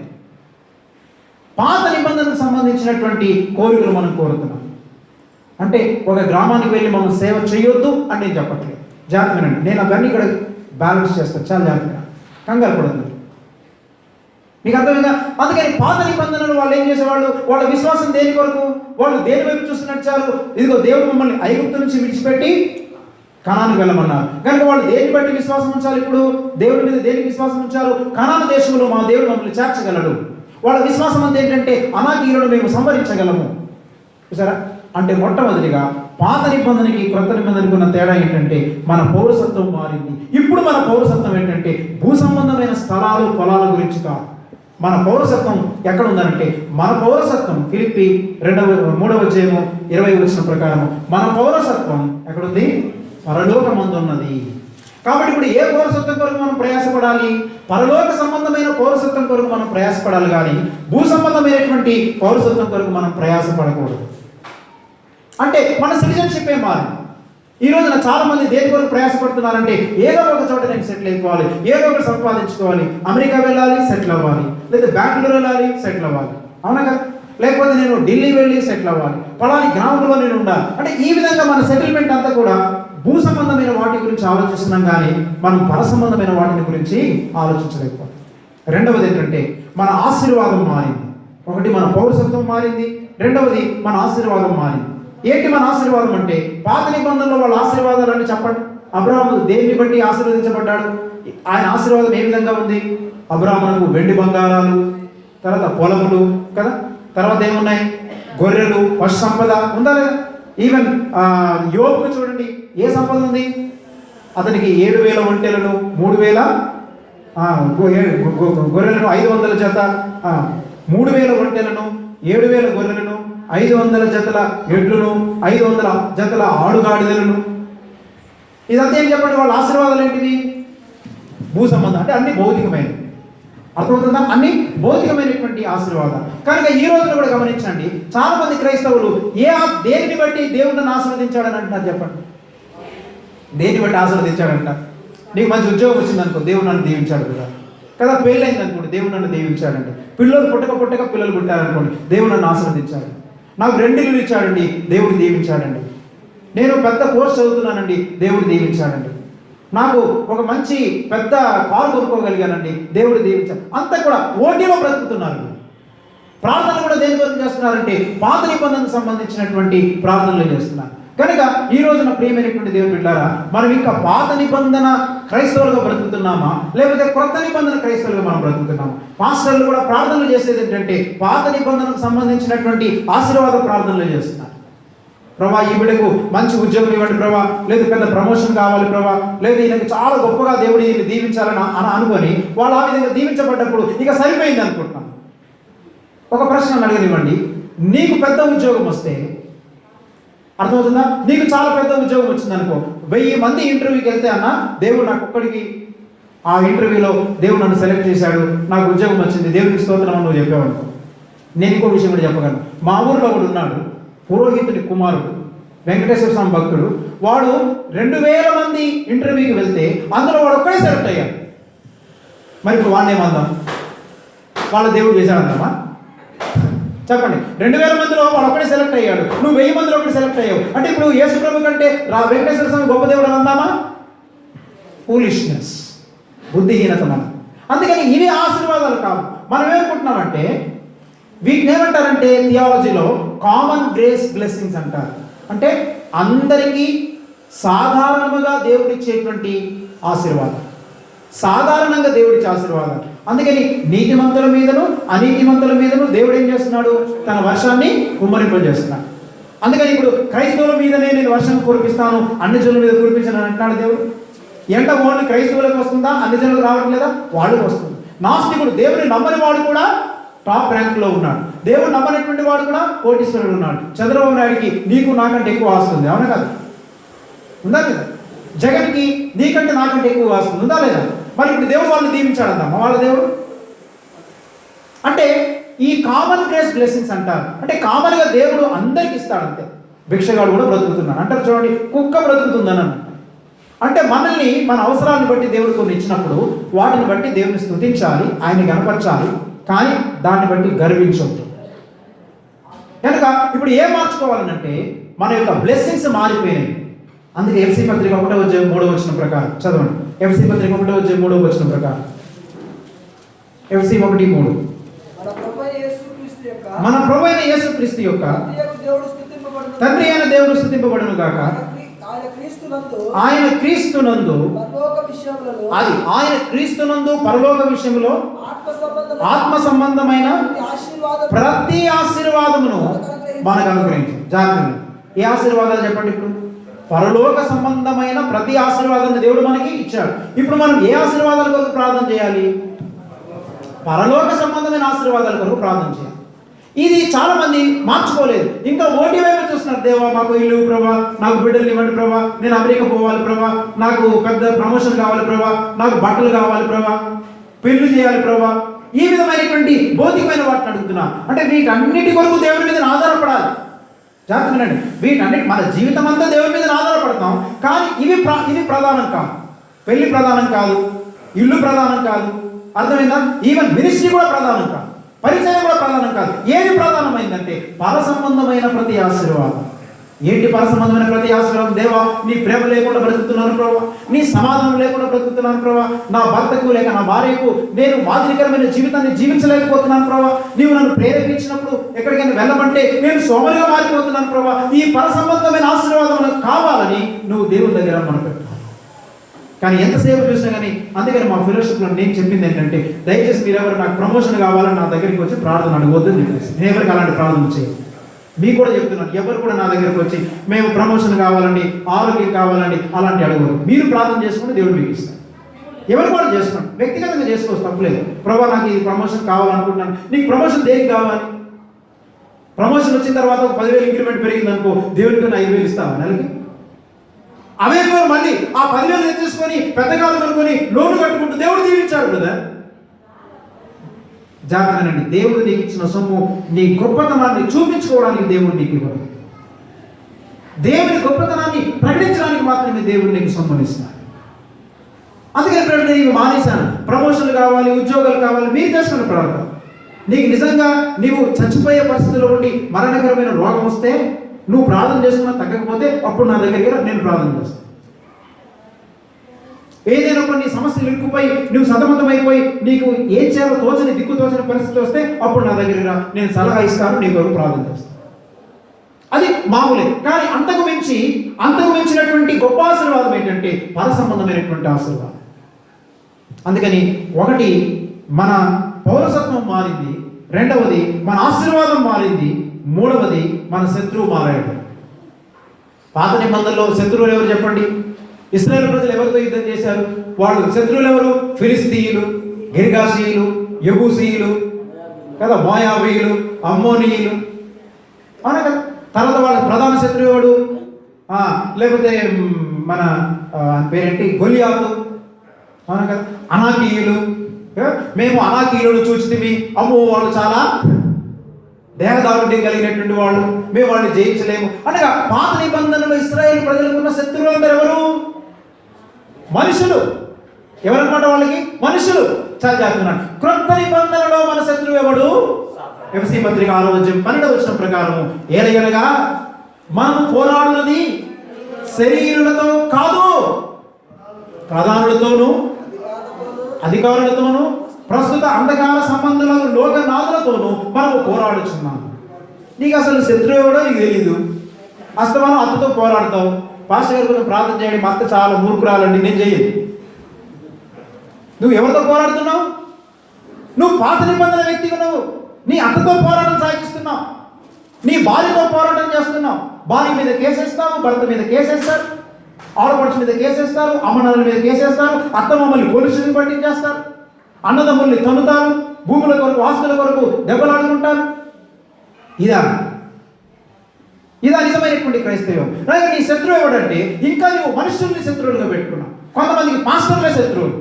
పాత నిబంధనకు సంబంధించినటువంటి కోరికలు మనం కోరుతున్నాం. అంటే ఒక గ్రామానికి వెళ్ళి మనం సేవ చేయొద్దు అని నేను చెప్పట్లేదు. జాగ్రత్తగా నేను అవన్నీ ఇక్కడ బ్యాలెన్స్ చేస్తాను. చాలా జాగ్రత్తగా, కంగారు పడదు. మీకు అర్థమైందా? అందుకని పాత నిబంధనలు వాళ్ళు ఏం చేసేవాళ్ళు? వాళ్ళ విశ్వాసం దేని కొరకు? వాళ్ళు దేని వైపు చూస్తున్నచ్చారు? ఇదిగో దేవుడు మమ్మల్ని ఐగుప్తు నుంచి విడిచిపెట్టి కనానుకు వెళ్ళమన్నారు కనుక వాళ్ళు దేన్ని బట్టి విశ్వాసం ఉంచాలి? ఇప్పుడు దేవుడి మీద దేనికి విశ్వాసం ఉంచారు? కనాను దేశంలో మా దేవుడు మమ్మల్ని చేర్చగలడు. వాళ్ళ విశ్వాసం అంతా ఏంటంటే, అనాకీయులను మేము సంహరించగలము. చూసారా? అంటే మొట్టమొదటిగా పాత నిబంధనకి క్రొత్త నిబంధనకు ఉన్న తేడా ఏంటంటే, మన పౌరసత్వం మారింది. ఇప్పుడు మన పౌరసత్వం ఏంటంటే, భూ సంబంధమైన స్థలాలు, పొలాల గురించి కాదు. మన పౌరసత్వం ఎక్కడ ఉందంటే, మన పౌరసత్వం ఫిలిప్పి 3:20 ప్రకారం మన పౌరసత్వం ఎక్కడుంది? పరలోకమందున్నది. కాబట్టి ఇప్పుడు ఏ పౌరసత్వం కొరకు మనం ప్రయాసపడాలి? పరలోక సంబంధమైన పౌరసత్వం కొరకు మనం ప్రయాసపడాలి, కానీ భూ సంబంధమైనటువంటి పౌరసత్వం కొరకు మనం ప్రయాసపడకూడదు. అంటే మన సిటిజన్షిప్ మారింది. ఈ రోజున చాలా మంది దేని కొరకు ప్రయాసపడుతున్నారంటే, ఏదో ఒక చోట నేను సెటిల్ అయిపోవాలి, ఏదో ఒకటి సంపాదించుకోవాలి, అమెరికా వెళ్ళాలి, సెటిల్ అవ్వాలి, లేదా బెంగళూరు వెళ్ళాలి, సెటిల్ అవ్వాలి, అవునా కదా? లేకపోతే నేను ఢిల్లీ వెళ్ళి సెటిల్ అవ్వాలి, పలాని గ్రామంలో నేను ఉండాలి. అంటే ఈ విధంగా మన సెటిల్మెంట్ అంతా కూడా భూ సంబంధమైన వాటి గురించి ఆలోచిస్తున్నాం, కానీ మనం పర సంబంధమైన వాటిని గురించి ఆలోచించలేకపోతాం. రెండవది ఏంటంటే, మన ఆశీర్వాదం మారింది. ఒకటి మన పౌరసత్వం మారింది, రెండవది మన ఆశీర్వాదం మారింది. ఏంటి మన ఆశీర్వాదం అంటే, పాత నిబంధనలో వాళ్ళ ఆశీర్వాదాలు అని చెప్పండి. అబ్రాహాము దేన్ని బట్టి ఆశీర్వదించబడ్డాడు? ఆయన ఆశీర్వాదం ఏ విధంగా ఉంది? అబ్రాహామునకు వెండి బంగారాలు, తర్వాత పొలములు కదా, తర్వాత ఏమున్నాయి? గొర్రెలు, పశు సంపద ఉందా లేదా? ఈవెన్ యోబుకు చూడండి, ఏ సంపద ఉంది? అతనికి 7,000 ఒంటెలను, 3,000 గొర్రెలను 500 జత, 3000 ఒంటెలను, 7000 గొర్రెలను, 500 జతల ఎడ్లను, 500 జతల ఆడుగాడిదలను. ఇదంతా ఏం చెప్పండి? వాళ్ళ ఆశీర్వాదాలు ఏంటివి? భూ సంబంధం, అంటే అన్ని భౌతికమైనవి. అర్థమవుతుందా? అన్ని భౌతికమైనటువంటి ఆశీర్వాదాలు. కనుక ఈ రోజున కూడా గమనించండి, చాలా మంది క్రైస్తవులు దేనిని బట్టి దేవుడు నన్ను ఆశీర్వదించాడని అంటున్నారు చెప్పండి? దేన్ని బట్టి ఆశీర్వదించాడంట? నీకు మంచి ఉద్యోగం వచ్చిందనుకో, దేవుడు నన్ను దీవించాడు కదా. పెళ్ళైంది అనుకోండి, దేవుడు నన్ను దీవించాడండి. పిల్లలు పుట్టక పిల్లలు పుట్టారనుకోండి, దేవుడు నన్ను ఆశీర్వదించాడు. నాకు 2 ఇళ్ళు ఇచ్చాడండి, దేవుడు దీవించాడండి. నేను పెద్ద కోర్స్ చదువుతున్నానండి, దేవుడు దీవించాడండి. నాకు ఒక మంచి పెద్ద కారు కొనుక్కోగలిగానండి, దేవుడు దీవించాడు. అంతా కూడా ఓటీలో బ్రతుకుతున్నారు. ప్రార్థన కూడా దేని కొరకు చేస్తున్నారంటే పాత నిబంధనకు సంబంధించినటువంటి ప్రార్థనలు చేస్తున్నారు. కనుక ఈ రోజున ప్రియమైనటువంటి దేవుని బిడ్డలారా, మనం ఇంకా పాత నిబంధన క్రైస్తవులుగా బ్రతుకుతున్నామా, లేకపోతే కొత్త నిబంధన క్రైస్తవులుగా మనం బ్రతుకుతున్నామా? పాస్టర్లు కూడా ప్రార్థనలు చేసేది ఏంటంటే పాత నిబంధనకు సంబంధించినటువంటి ఆశీర్వాద ప్రార్థనలు చేస్తున్నారు. ప్రభా, ఈ బిడ్డకు మంచి ఉద్యోగం ఇవ్వండి ప్రభా, లేదు పెద్ద ప్రమోషన్ కావాలి ప్రభా, లేదు ఈయనకు చాలా గొప్పగా దేవుడు ఈయన దీవించాలని అనుకొని వాళ్ళు ఆ విధంగా దీవించబడ్డప్పుడు ఇక సరిపోయింది అనుకుంటున్నాం. ఒక ప్రశ్న అడగనివ్వండి, నీకు పెద్ద ఉద్యోగం వస్తే, అర్థమవుతుందా? నీకు చాలా పెద్ద ఉద్యోగం వచ్చింది అనుకో, 1000 మంది ఇంటర్వ్యూకి వెళ్తే అన్న దేవుడు నాకు ఒక్కడికి ఆ ఇంటర్వ్యూలో దేవుడు నన్ను సెలెక్ట్ చేశాడు, నాకు ఉద్యోగం వచ్చింది, దేవుడికి స్తోత్రం అని నువ్వు చెప్పావనుకో. నేను ఇంకో విషయం కూడా చెప్పగలను. మా ఊరిలో ఒకడు ఉన్నాడు, పురోహితుడి కుమారుడు, వెంకటేశ్వర స్వామి భక్తుడు. వాడు 2000 మంది ఇంటర్వ్యూకి వెళ్తే అందులో వాడు ఒక్కడే సెలెక్ట్ అయ్యాడు. మరి ఇప్పుడు వాడిని ఏమందాం? వాళ్ళ దేవుడు చేశాడందామా? చెప్పండి. 2000 మందిలో వాడు ఒక్కడే సెలెక్ట్ అయ్యాడు, నువ్వు 1000 మందిలో ఒకటి సెలెక్ట్ అయ్యావు. అంటే ఇప్పుడు యేసు ప్రభు కంటే వెంకటేశ్వర స్వామి గొప్ప దేవుడు అని అందామా? ఫూలిష్నెస్, బుద్ధిహీనత మనం. అందుకని ఇవి ఆశీర్వాదాలు కావు. మనం ఏమనుకుంటున్నామంటే వీటిని ఏమంటారంటే థియాలజీలో కామన్ గ్రేస్ బ్లెస్సింగ్స్ అంటారు. అంటే అందరికీ సాధారణంగా దేవుడిచ్చేటువంటి ఆశీర్వాదం, సాధారణంగా దేవుడిచ్చే ఆశీర్వాదం. అందుకని నీతిమంతుల మీదను అనీతిమంతుల మీదను దేవుడు ఏం చేస్తున్నాడు? తన వర్షాన్ని కుమ్మరింపజేస్తున్నాడు. అందుకని ఇప్పుడు క్రైస్తవుల మీదనే నేను వర్షం కురిపిస్తాను, అన్ని జనుల మీద కురిపించాను అంటున్నాడు దేవుడు. ఎండ ఓన్లీ క్రైస్తవులకు వస్తుందా? అన్ని జనులకు రావట్లేదా? వాళ్ళకి వస్తుంది. నాస్తికుడు, దేవుని నమ్మని వాడు కూడా టాప్ ర్యాంక్లో ఉన్నాడు. దేవుడు నమ్మనటువంటి వాడు కూడా కోటీశ్వరుడు ఉన్నాడు. చంద్రబాబు నాయుడికి నీకు నాకంటే ఎక్కువ ఆస్తుంది, అవునా కాదు? ఉందా లేదా? జగన్కి నీకంటే నాకంటే ఎక్కువ ఆస్తుంది, ఉందా లేదా? మరి ఇప్పుడు దేవుడు వాళ్ళని దీవించాడమ్మా, వాళ్ళ దేవుడు. అంటే ఈ కామన్ గ్రేస్ బ్లెస్సింగ్స్ అంటారు. అంటే కామన్గా దేవుడు అందరికి ఇస్తాడు అంతే. భిక్షగాడు కూడా బ్రతుకుతున్నాడు అంటారు చూడండి, కుక్క బ్రతుకుతుందని అంటే మనల్ని మన అవసరాన్ని బట్టి దేవుడు కొన్ని ఇచ్చినప్పుడు వాటిని బట్టి దేవుని స్తుతించాలి, ఆయన్ని కనపరచాలి, కానీ దాన్ని బట్టి గర్వించవద్దు. కనుక ఇప్పుడు ఏం మార్చుకోవాలనంటే మన యొక్క బ్లెస్సింగ్స్ మారిపోయినాయి. అందుకే ఎఫ్సీ పత్రిక 1:3 ప్రకారం చదవండి. ఎఫ్సీ పత్రిక 1:3 ప్రకారం, ఎఫ్సీ 1:3, మన ప్రభు అయిన యేసుక్రీస్తు యొక్క తండ్రి అయిన దేవుడు స్తుతింపబడును గాక. ఆయన క్రీస్తునందు, అది ఆయన క్రీస్తునందు పరలోక విషయంలో ఆత్మ సంబంధమైన ప్రతి ఆశీర్వాదమును మనకు అనుగ్రహించారు. జాగ్రత్త, ఏ ఆశీర్వాదాలు చెప్పండి? ఇప్పుడు పరలోక సంబంధమైన ప్రతి ఆశీర్వాదాన్ని దేవుడు మనకి ఇచ్చాడు. ఇప్పుడు మనం ఏ ఆశీర్వాదాల కొరకు ప్రార్థన చేయాలి? పరలోక సంబంధమైన ఆశీర్వాదాల కొరకు ప్రార్థన చేయాలి. ఇది చాలా మంది మార్చుకోలేదు. ఇంకా ఓటి వైపు చూస్తున్నారు. దేవా మాకు ఇల్లు ప్రభా, నాకు బిడ్డలు ఇవ్వండి ప్రభా, నేను అమెరికా పోవాలి ప్రభా, నాకు పెద్ద ప్రమోషన్ కావాలి ప్రభా, నాకు బట్టలు కావాలి ప్రభా, పెళ్లి చేయాలి ప్రభా. ఈ విధమైనటువంటి భౌతికమైన వాటిని అడుగుతున్నా. అంటే వీటన్నిటి కొరకు దేవుడి మీద ఆధారపడాలి. జాగ్రత్తనండి, వీటన్నిటి మన జీవితం అంతా దేవుడి మీద ఆధారపడతాం. కానీ ఇవి ప్రధానం కాదు. పెళ్లి ప్రధానం కాదు, ఇల్లు ప్రధానం కాదు, అర్థమైందా? ఈవెన్ మినిస్ట్రీ కూడా ప్రధానం కాదు, పరిచయం కూడా ప్రధానం కాదు. ఏది ప్రధానమైందంటే పర సంబంధమైన ప్రతి ఆశీర్వాదం. ఏంటి పర సంబంధమైన ప్రతి ఆశీర్వాదం? దేవా నీ ప్రేమ లేకుండా బ్రతుకుతున్నాను ప్రభా, నీ సమాధానం లేకుండా బ్రతుకుతున్నాను ప్రభా, నా భర్తకు లేక నా భార్యకు నేను మాదిరికరమైన జీవితాన్ని జీవించలేకపోతున్నాను ప్రభా, నీవు నన్ను ప్రేరేపించినప్పుడు ఎక్కడికైనా వెళ్ళమంటే నేను సోమరిగా మారిపోతున్నాను ప్రభా. ఈ పర సంబంధమైన ఆశీర్వాదం నాకు కావాలని నువ్వు దేవుని దగ్గర మనపెట్టాలి. కానీ ఎంతసేపు చూసినా కానీ, అందుకని మా ఫెలోషిప్లో నేను చెప్పింది ఏంటంటే, దయచేసి మీరెవరు నాకు ప్రమోషన్ కావాలని నా దగ్గరికి వచ్చి ప్రార్థన అడగొద్దని చెప్పేసి, నేను ఎవరికి అలాంటి ప్రార్థన చేయాలి. మీకు కూడా చెప్తున్నాను, ఎవరు కూడా నా దగ్గరకు వచ్చి మేము ప్రమోషన్ కావాలండి, ఆరోగ్యం కావాలండి అలాంటి అడగరు. మీరు ప్రార్థన చేసుకుంటే దేవుడు మీకు ఇస్తారు. ఎవరు కూడా చేసుకోండి, వ్యక్తిగతంగా చేసుకోవచ్చు, తప్పలేదు. ప్రభా నాకు ఈ ప్రమోషన్ కావాలనుకుంటున్నాను. నీకు ప్రమోషన్ దేనికి కావాలి? ప్రమోషన్ వచ్చిన తర్వాత ఒక 10,000 ఇంక్రిమెంట్ పెరిగింది అనుకో, దేవునికి 5,000 ఇస్తావా నెలకి? అవే మళ్ళీ ఆ 10,000 తెచ్చేసుకొని పెద్దగాలు అనుకొని లోను కట్టుకుంటూ దేవుడు దీవించాడు కదా. జాగ్రత్తనండి, దేవుడు నీకు ఇచ్చిన సొమ్ము నీ గొప్పతనాన్ని చూపించుకోవడానికి దేవుడు నీకు ఇవ్వడు. దేవుని గొప్పతనాన్ని ప్రకటించడానికి మాత్రమే దేవుడు నీకు సొమ్మునిస్తున్నాడు. అందుకని నీకు మానేశాను, ప్రమోషన్లు కావాలి, ఉద్యోగాలు కావాలి, మీరు చేసుకున్న ప్రార్థన. నీకు నిజంగా నీవు చచ్చిపోయే పరిస్థితిలో ఉండి మరణకరమైన రోగం వస్తే నువ్వు ప్రార్థన చేసుకున్నా తగ్గకపోతే అప్పుడు నా దగ్గరికి నేను ప్రార్థన చేస్తాను. ఏదైనా కొన్ని సమస్యలు ఇరుక్కుపోయి నువ్వు సతమతమైపోయి నీకు ఏం చేయాలో తోచని దిక్కు తోచని పరిస్థితి వస్తే అప్పుడు నా దగ్గరికి నేను సలహా ఇస్తాను, నీ కొరకు ప్రార్థన చేస్తాను. అది మామూలే. కానీ అంతకు మించినటువంటి గొప్ప ఆశీర్వాదం ఏంటంటే పర సంబంధమైనటువంటి ఆశీర్వాదం. అందుకని ఒకటి మన పౌరసత్వం మారింది, రెండవది మన ఆశీర్వాదం మారింది, మూడవది మన శత్రువు మారాడు. పాత నిబంధనలో శత్రువులు ఎవరు చెప్పండి? ఇశ్రాయేలు ప్రజలు ఎవరితో యుద్ధం చేశారు? వాళ్ళు శత్రువులు ఎవరు? ఫిలిస్తీయులు, గిర్గాషీయులు, యెబూసీయులు కదా, మోయాబీయులు, అమ్మోనీయులు. అవునా కదా. తర్వాత వాళ్ళ ప్రధాన శత్రువు ఎవడు? లేకపోతే మన పేరేంటి, గొలియాతు. అవునా కదా. అనాకీయులు, మేము అనాకీయులను చూచితిమి, అమ్మో వాళ్ళు చాలా దేహదారుణ్యం కలిగినటువంటి వాళ్ళు, మేము వాళ్ళని జయించలేము అనగా పాత నిబంధనలో ఇశ్రాయేలు ప్రజలకు ఉన్న శత్రువులందరూ ఎవరు? మనుషులు. ఎవరన్నమాట వాళ్ళకి? మనుషులు. చాలా చెప్తున్నాను. క్రొత్త నిబంధనలో మన శత్రువు ఎవడు? ఎఫెసీ పత్రిక 6:12 ప్రకారము ఏలయనగా మనం పోరాడున్నది శరీరులతో కాదు, ప్రధానులతోనూ అధికారులతోనూ ప్రస్తుత అంధకార సంబంధులను లోకనాథులతోనూ మనము పోరాడుచున్నాము. నీకు అసలు శత్రువు ఎవడో నీకు తెలీదు. అస్తమానం అత్తతో పోరాడతావు. పాస్టర్ గారి కోసం ప్రార్థన చేయండి, మా అత్త చాలా మూర్ఖురాలండి, నేను చెయ్యదు. నువ్వు ఎవరితో పోరాడుతున్నావు? నువ్వు పాత నిబంధన వ్యక్తిగా నువ్వు నీ అత్తతో పోరాటం సాగిస్తున్నావు, నీ భార్యతో పోరాటం చేస్తున్నావు. భార్య మీద కేసేస్తావు, భర్త మీద కేసేస్తారు, ఆడపడుచు మీద కేసేస్తారు, అమ్మనాన్నల మీద కేసేస్తారు, అత్త మమ్మల్ని పోలీసులకు పట్టించేస్తారు, అన్నదమ్ముల్ని తన్నుతారు, భూముల కొరకు ఆస్తుల కొరకు దెబ్బలాడుకుంటారు. ఇదా నిజమైనటువంటి క్రైస్తవం? నీ శత్రువు ఎవడంటే ఇంకా నువ్వు మనుషుల్ని శత్రువులుగా పెట్టుకున్నావు. కొంతమందికి పాస్టర్లే శత్రువులు.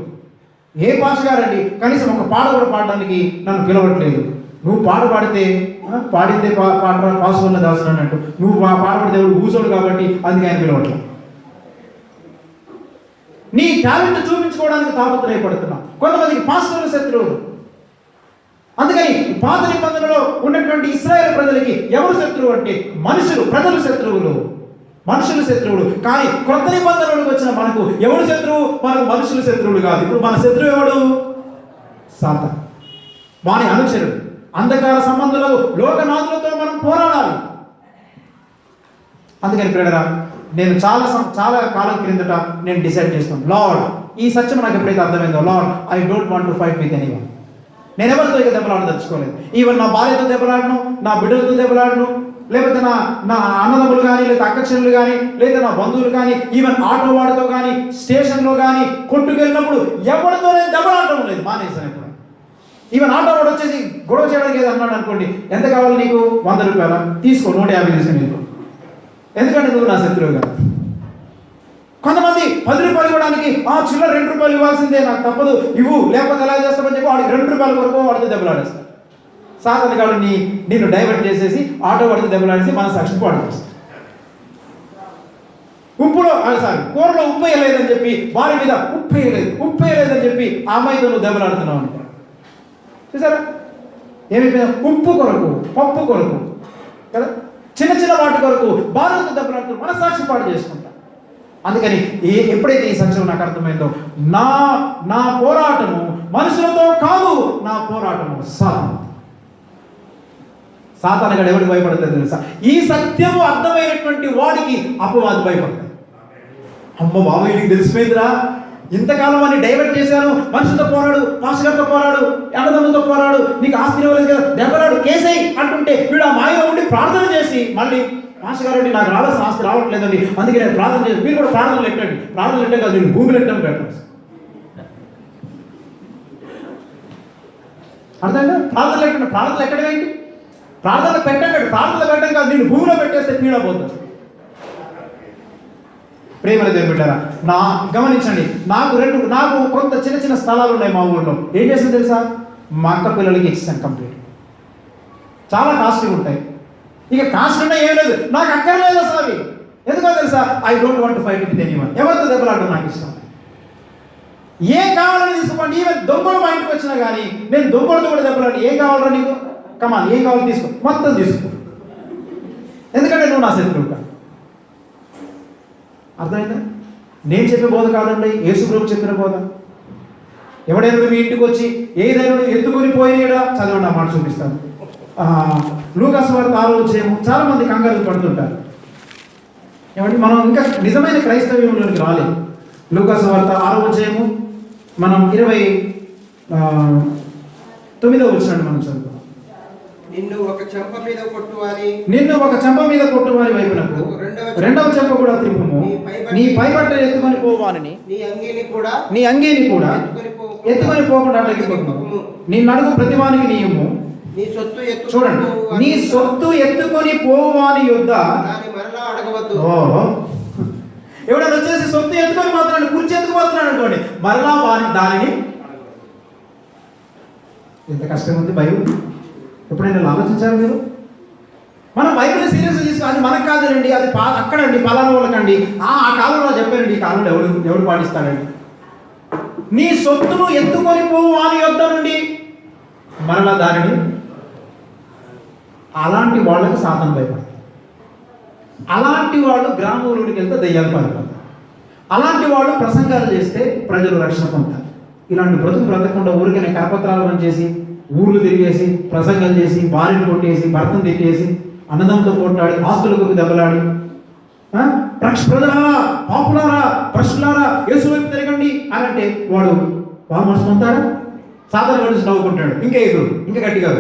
ఏ పాస్టర్ గారండి కనీసం ఒక పాట కూడా పాడడానికి నన్ను పిలవట్లేదు. నువ్వు పాట పాడితే పాట పాస్టర్ల దాసుడు అన్నట్టు, నువ్వు పాట పాడితే దేవుడు కూర్చోడు కాబట్టి అందుకే ఆయన పిలవట్లేదు. నీ టాలెంట్ చూపించుకోవడానికి తాపత్రయపడుతున్నావు. కొంతమందికి పాస్టర్ల శత్రువులు. అందుకని పాత నిబంధనలో ఉన్నటువంటి ఇశ్రాయేలు ప్రజలకి ఎవరు శత్రువు అంటే మనుషులు, ప్రజలు శత్రువులు, మనుషులు శత్రువులు. కానీ కొత్త నిబంధనలోకి వచ్చిన మనకు ఎవరు శత్రువు? మనకు మనుషులు శత్రువులు కాదు. ఇప్పుడు మన శత్రువు ఎవడు? సాతాను, వాని అనుచరుడు. అంధకార సంబంధాలు లోకనాథులతో మనం పోరాడాలి. అందుకని ప్రేరణ నేను చాలా కాలం క్రిందట నేను డిసైడ్ చేస్తాను, లార్డ్ ఈ సత్యం నాకు ఎప్పుడైతే అర్థమైందో, Lord I don't want to fight with anyone. నేను ఎవరితో ఇక దెబ్బలాడదలుచుకోలేదు. ఈవెన్ నా భార్యతో దెబ్బలాడను, నా బిడ్డలతో దెబ్బలాడను, లేకపోతే నా అన్నదమ్ములు కానీ, లేదా అక్కచెల్లెలు కానీ, లేదా నా బంధువులు కానీ, ఈవెన్ ఆటో వాడితో కానీ, స్టేషన్లో కానీ, కొట్టుకెళ్ళినప్పుడు ఎవరితో నేను దెబ్బలాడటం లేదు, మానేసాను. ఇప్పుడు ఈవెన్ ఆటో వాడు వచ్చేసి గొడవ చేయడానికి ఏదో అన్నాడు అనుకోండి, ఎంత కావాలి నీకు? 100 రూపాయల తీసుకో, 150 తీసుకుని నీకు. ఎందుకంటే నువ్వు నా శత్రువు కదా. కొంతమంది 10 రూపాయలు ఇవ్వడానికి చిల్లర 2 రూపాయలు ఇవ్వాల్సిందే, నాకు తప్పదు ఇవ్వు, లేకపోతే ఎలా చేస్తామని చెప్పి వాడికి 2 రూపాయల వరకు వాడితో దెబ్బలాడేస్తాడు. సాధారణ కాదు నిన్ను డైవర్ట్ చేసేసి ఆటో వాడితో దెబ్బలాడేసి మన సాక్షి పాడు చేస్తాడు. కూరలో ఉప్పు వేయలేదని చెప్పి వారి మీద ఉప్పు వేయలేదని చెప్పి ఆ అమ్మాయితో నువ్వు దెబ్బలాడుతున్నావు అంటే చూసారా ఏమైపోయిందా? ఉప్పు కొరకు, పప్పు కొరకు కదా, చిన్న చిన్న వాటి కొరకు భార్యతో దెబ్బలాడుతున్నావు, మన సాక్షి పాడు చేసుకుంటా. అందుకని ఎప్పుడైతే ఈ సత్యం నాకు అర్థమైందో, నా పోరాటము మనుషులతో కాదు, నా పోరాటము సాతానుగాడు ఎవరికి భయపడుతుంది తెలుసా? ఈ సత్యము అర్థమైనటువంటి వాడికి అపవాది భయపడతాడు. అమ్మ బాబు వీడికి తెలిసిపోయిందిరా, ఇంతకాలం అని డైవర్ట్ చేశాను, మనుషులతో పోరాడు, పాస్టర్తో పోరాడు, అన్నదమ్ములతో పోరాడు, నీకు ఆస్తి ఇవ్వలేదు కదా, దెబ్బలాడు, కేసేయి అంటుంటే వీడు ఆ మాయలో ఉండి ప్రార్థన చేసి మళ్ళీ పాస్టర్ గారు నాకు రావాల్సిన ఆస్తి రావట్లేదండి, అందుకే నేను ప్రార్థన చేసి, మీరు కూడా ప్రార్థనలు పెట్టండి. ప్రార్థనలు పెట్టాం కాదు, నేను భూమిలో పెట్టడం పెట్టాను. అర్థమైందా? ప్రార్థనలు ఎక్కడ ఏంటి? ప్రార్థనలు పెట్టండి. ప్రార్థనలు పెట్టడం కాదు, నేను భూమిలో పెట్టేస్తే పీడపోతుంది. ప్రేమల దేవుని బిడ్డారా, గమనించండి, నాకు కొంత చిన్న చిన్న స్థలాలు ఉన్నాయి మా ఊళ్ళో. ఏం చేస్తుంది తెలుసా? మా అక్క పిల్లలకి ఇచ్చాను కంప్లీట్. చాలా కాస్ట్లీ ఉంటాయి. ఇక కాస్ట్ ఉన్నా ఏం లేదు, నాకు అక్కర్లేదు అసలు అవి. ఎందుకో తెలుసా? I don't want to fight with anyone. ఎవరితో దెబ్బలాడడం నాకు ఇష్టం. ఏం కావాలని తీసుకోండి. ఈవెన్ దొంగలు మా ఇంటికి వచ్చినా కానీ నేను దొంగలతో కూడా దెబ్బలాడి, ఏం కావాలరా నీకు, కమాన్ ఏం కావాలో తీసుకో, మొత్తం తీసుకో. ఎందుకంటే నువ్వు నా శత్రువు కాదు. అర్థమైందా? నేను చెప్పే బోధ కాదండి, యేసు ప్రభు చెప్పిన బోధ. ఎవడైనా మీ ఇంటికి వచ్చి ఏదైనా ఎత్తుకొని పోయినా చదవండి, ఆ మాట చూపిస్తాను. లూకా సువార్త 6వ అధ్యాయం. చాలా మంది కంగారు పడుతుంటారు. ఏమంటే మనం ఇంకా నిజమైన క్రైస్తవ్యంలోకి రాలేదు. లూకా సువార్త 6వ అధ్యాయం మనం 29వ వచనం మనం చదువుతాం.
నిన్ను ఒక చెంప మీద కొట్టువాని వైపునకు రెండవ చెంప కూడా త్రిప్పుము. నీ పైబట్ట ఎత్తుకొని పోవాలని నీ అంగీని కూడా ఎత్తుకొని పోకుండా అడ్డగిపోము. నీ నడుగు ప్రతివానికి నీయము. చూడండి, నీ సొత్తు ఎత్తుకొని పోవాని యుద్ధ ఎవడన్నా వచ్చేసి సొత్తు ఎత్తుకొని పోతున్నాడు, కుర్చీ ఎత్తుకుపోతున్నాడు అనుకోండి, మరలా దానిని. ఎంత కష్టం ఉంది బైబిల్. ఎప్పుడైనా ఆలోచించారు మీరు? మనం బైబిల్ సీరియస్గా తీసుకుని అది మనకు కాదులేండి, అది అక్కడండి పలానా వాళ్ళకండి, ఆ కాలంలో చెప్పారండి, ఈ కాలంలో ఎవడు పాటిస్తాడండి. నీ సొత్తును ఎత్తుకొని పోవు వాని యొద్ద నుండి మరలా దానిని. అలాంటి వాళ్ళకి సాతాను భయపడతారు. అలాంటి వాళ్ళు గ్రామంలోకి వెళ్తే దయ్యాలు పారిపోతారు. అలాంటి వాళ్ళు ప్రసంగాలు చేస్తే ప్రజలు రక్షణ పొందుతారు. ఇలాంటి బ్రతకకుండా ఊరికనే కరపత్రాలు పనిచేసి ఊళ్ళు తిరిగేసి ప్రసంగాలు చేసి భార్యను కొట్టేసి భర్తను తిట్టేసి అన్నదంతో కొట్టాడి ఆస్తులకు దెబ్బలాడి ప్రజలారా పాపులారా ప్రశ్నలారా యేసు వైపు తిరగండి అని అంటే వాడు బాగా మనసు పొందుతాడు. సాధారణ కలిసి నవ్వుకుంటాడు, ఇంకా ఎదురు ఇంకా గట్టిగా.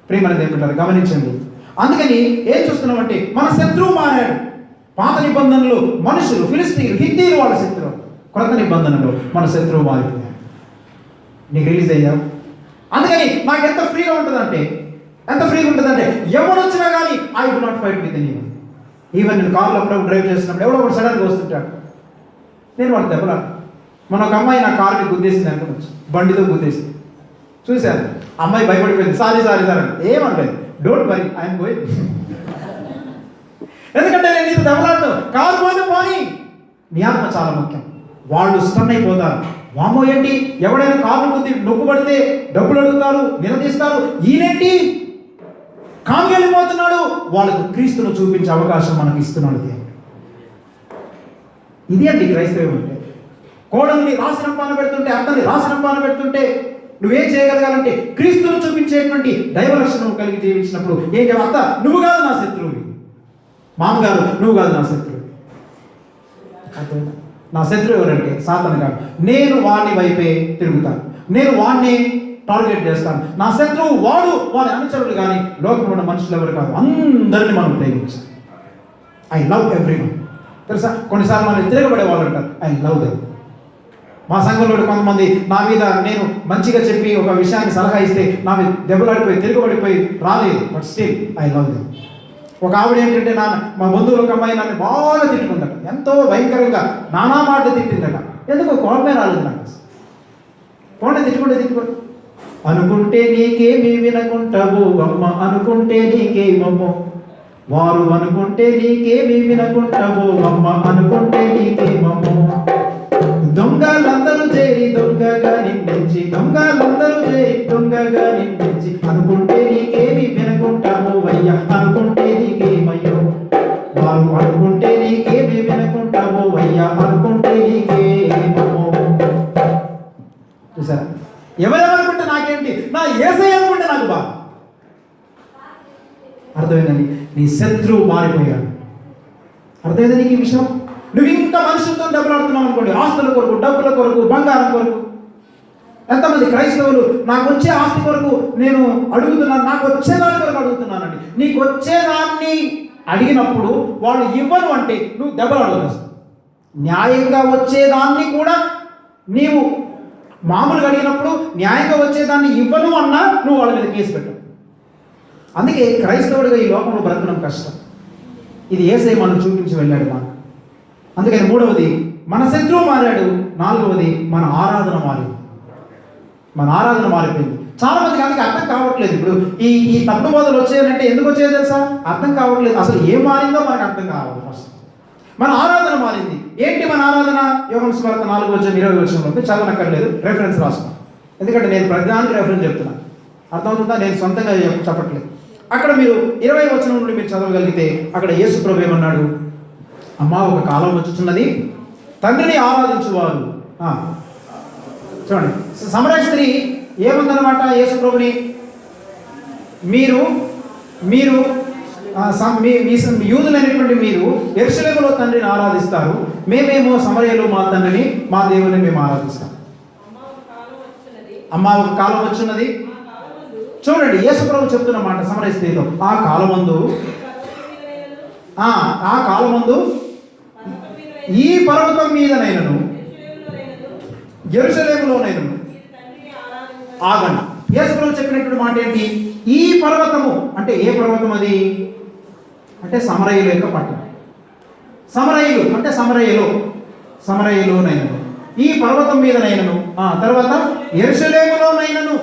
ప్రేమను దేవుకుంటారు. గమనించండి, అందుకని ఏం చూస్తున్నామంటే మన శత్రువు మారాడు. పాత నిబంధనలు మనుషులు ఫిలిస్తీన్లు హిత్తీలు వాళ్ళ శత్రువు. కొత్త నిబంధనలు మన శత్రువు మారిపోయాడు. నీకు రిలీజ్ అయ్యా. అందుకని నాకు ఎంత ఫ్రీగా ఉంటుందంటే ఎవడు వచ్చినా కానీ I do not fight with anyone. Even నేను కార్లో అప్పుడప్పుడు డ్రైవ్ చేస్తున్నప్పుడు ఎవడో ఒకటి సడన్గా వస్తుంటాడు, నేను వాడు దెబ్బలా. మన ఒక అమ్మాయి నా కారుని గుద్దేసింది అనుకోవచ్చు, బండితో గుద్దేసింది. చూశాను, అమ్మాయి భయపడిపోయింది. సారీ ఏమనలేదు, డోంట్ వరీ ఐఎమ్ గోయింగ్. ఎందుకంటే నేను నీకు దెబ్బలాడను, కారు పోనీ. నీ ఆత్మ చాలా ముఖ్యం. వాళ్ళు స్టన్ అయిపోతారు. వామో ఏంటి, ఎవడైనా కారు గుద్ది నొక్కుబడితే డబ్బులు అడుగుతారు, నిలదీస్తారు. ఈయనేంటి కామికి వెళ్ళిపోతున్నాడు. వాళ్ళకు క్రీస్తును చూపించే అవకాశం మనకు ఇస్తున్నాడు దేవుడు. ఇది అండి క్రైస్తవం అంటే. కోడల్ని రాసిరంపాన పెడుతుంటే, అత్తని రాసిరంపాన పెడుతుంటే నువ్వేం చేయగలగాలంటే క్రీస్తును చూపించేటువంటి దైవ లక్షణం కలిగి జీవించినప్పుడు ఏం అత్త నువ్వు కాదు నా శత్రువు, మామగారు నువ్వు కాదు నా శత్రువు. నా శత్రువు ఎవరంటే సాతాను కాదు. నేను వాడిని వైపే తిరుగుతాను, నేను వాడిని టార్గెట్ చేస్తాను. నా శత్రువు వాడి అనుచరులు కానీ లోకంలో ఉన్న మనుషులు ఎవరు కాదు. అందరినీ మనం ప్రేమించాలి. I love everyone. తెలుసా, కొన్నిసార్లు మనం తిరగబడే వాళ్ళు అంటారు, ఐ లవ్ దెమ్. మా సంఘంలో కొంతమంది నా మీద నేను మంచిగా చెప్పి ఒక విషయాన్ని సలహా ఇస్తే నా మీద దెబ్బలాడిపోయి తిరగబడిపోయి రాలేదు, but still I love them. ఒక ఆవిడ ఏంటంటే మా బంధువులు ఒక అమ్మాయి నన్ను బాగా తిట్టుకుందట, ఎంతో భయంకరంగా నానా మాట తిట్టిందట. ఎందుకో కోపమే రాలేదు నాకు. పోనీ తిట్టుకుంటే అనుకుంటే నీకేమి వినకుంటావు అమ్మ, అనుకుంటే నీకేమమ్మో, వారు అనుకుంటే నీకేమి వినకుంటావు అమ్మ, అనుకుంటే నీకేమమ్మో. దొంగలందరూ చేరి దొంగగా నిందించి, దొంగలందరూ చేరి దొంగగా నిందించి, అనుకుంటే నీకేమి వినకుంటావు అయ్యా, అనుకుంటే నీకేమయ్యో. వారు అనుకుంటే నీకేమి వినకుంటావు అయ్యా, అనుకుంటే నీకేమో. చూసారా, ఎవరెవరుకుంటే నాకేంటి, నా యేసయ్య అనుకుంటే నాకు బాగా. అర్థమైందండి, నీ శత్రువు మారిపోయాడు. అర్థమైందా నీకు ఈ విషయం? నువ్వు ఇంకా మనుషులతో దెబ్బలాడుతున్నావు అనుకోండి, ఆస్తుల కొరకు, డబ్బుల కొరకు, బంగారం కొరకు. ఎంతమంది క్రైస్తవులు నాకు వచ్చే ఆస్తి కొరకు నేను అడుగుతున్నాను, నాకు వచ్చేదాని కొరకు అడుగుతున్నానండి. నీకు వచ్చేదాన్ని అడిగినప్పుడు వాళ్ళు ఇవ్వను అంటే నువ్వు దెబ్బలాడవచ్చు. న్యాయంగా వచ్చేదాన్ని కూడా నీవు మామూలుగా అడిగినప్పుడు న్యాయంగా వచ్చేదాన్ని ఇవ్వను అన్నా నువ్వు వాళ్ళ మీద కేసు పెట్టు. అందుకే క్రైస్తవుడిగా ఈ లోకంలో బ్రతకడం కష్టం. ఇది యేసయ్య మనం చూపించి వెళ్ళాడు మనకు. అందుకని మూడవది మన శత్రువు మారాడు, నాలుగవది మన ఆరాధన మారింది. మన ఆరాధన మారిపోయింది. చాలా మందికి అందుకే అర్థం కావట్లేదు. ఇప్పుడు ఈ తప్పుడు బోధలు వచ్చాయంటే ఎందుకు వచ్చాయో తెలుసా? అర్థం కావట్లేదు. అసలు ఏం మారిందో మనకు అర్థం కావాలి. ఫస్ట్ మన ఆరాధన మారింది. ఏంటి మన ఆరాధన? యోహాను సువార్త 4:20 చదవనక్కర్లేదు, రెఫరెన్స్ రాసుకో. ఎందుకంటే నేను ప్రధానికి రెఫరెన్స్ చెప్తున్నాను. అర్థమవుతుందా? నేను సొంతంగా చెప్పట్లేదు. అక్కడ మీరు 20 వచనం నుండి మీరు చదవగలిగితే అక్కడ యేసు ప్రభు ఏమన్నాడు? అమ్మా, ఒక కాలం వచ్చుచున్నది, తండ్రిని ఆరాధించువారు. చూడండి, సమరయ స్త్రీ ఏముందన్నమాట యేసు ప్రభుని, మీరు మీరు యూదులైనటువంటి మీరు యెరూషలేములో తండ్రిని ఆరాధిస్తారు, మేమేమో సమరయలో మా తండ్రిని, మా దేవుని మేము ఆరాధిస్తాం. అమ్మా, ఒక కాలం వచ్చున్నది. చూడండి, యేసు ప్రభు చెప్తున్న మాట సమరయ స్త్రీలో, ఆ కాలమందు ఈ పర్వతం మీదనైనను యెరూషలేములోనైనను ఆగండి. యేసు ప్రభు చెప్పినటువంటి మాట ఏంటి? ఈ పర్వతము అంటే ఏ పర్వతం అది? అంటే సమరయుల యొక్క పట్టణం. సమరయులు అంటే సమరయలోనైనను, ఈ పర్వతం మీదనైనను, తర్వాత యెరూషలేములోనైనను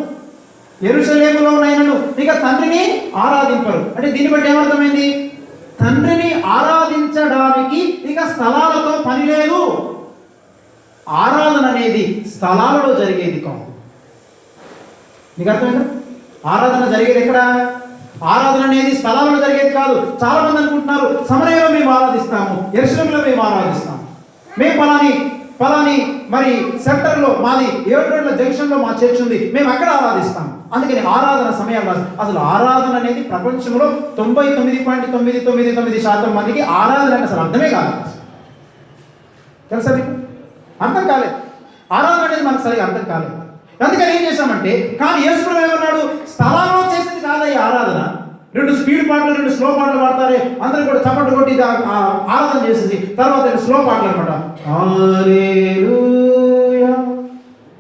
ఇక తండ్రిని ఆరాధింపరు. అంటే దీన్ని బట్టి ఏమర్థమైంది? తండ్రిని ఆరాధించడానికి ఇక స్థలాలతో పని లేదు. ఆరాధన అనేది స్థలాలలో జరిగేది కాదు. నీకు అర్థమైందా? ఆరాధన జరిగేది ఎక్కడ? ఆరాధన అనేది స్థలాలలో జరిగేది కాదు. చాలా మంది అనుకుంటున్నారు సమరయలో మేము ఆరాధిస్తాము, యెరూషలేములో మేము ఆరాధిస్తాము, మేము పలాని మరి సెంటర్లో మాది 7 రోడ్ల జంక్షన్లో మా చర్చ్ ఉంది, మేము అక్కడ ఆరాధిస్తాము. అందుకని ఆరాధన సమయాల్లో అసలు ఆరాధన అనేది ప్రపంచంలో 99.999% మందికి ఆరాధన అంటే అసలు అర్థమే కాదు. తెలుసా మీకు? అర్థం కాలేదు. ఆరాధన అనేది మనకు సరిగా అర్థం కాలేదు. అందుకని ఏం చేశామంటే, కానీ యేసు ప్రభు ఏమన్నాడు? స్థలాల్లో చేసేది కాదా ఈ ఆరాధన. 2 స్పీడ్ పాటలు 2 స్లో పాటలు పాడతారే, అందరూ కూడా చప్పట్లు కొట్టి ఆరాధన చేసేసి తర్వాత స్లో పాటలు అనమాట. హల్లెలూయా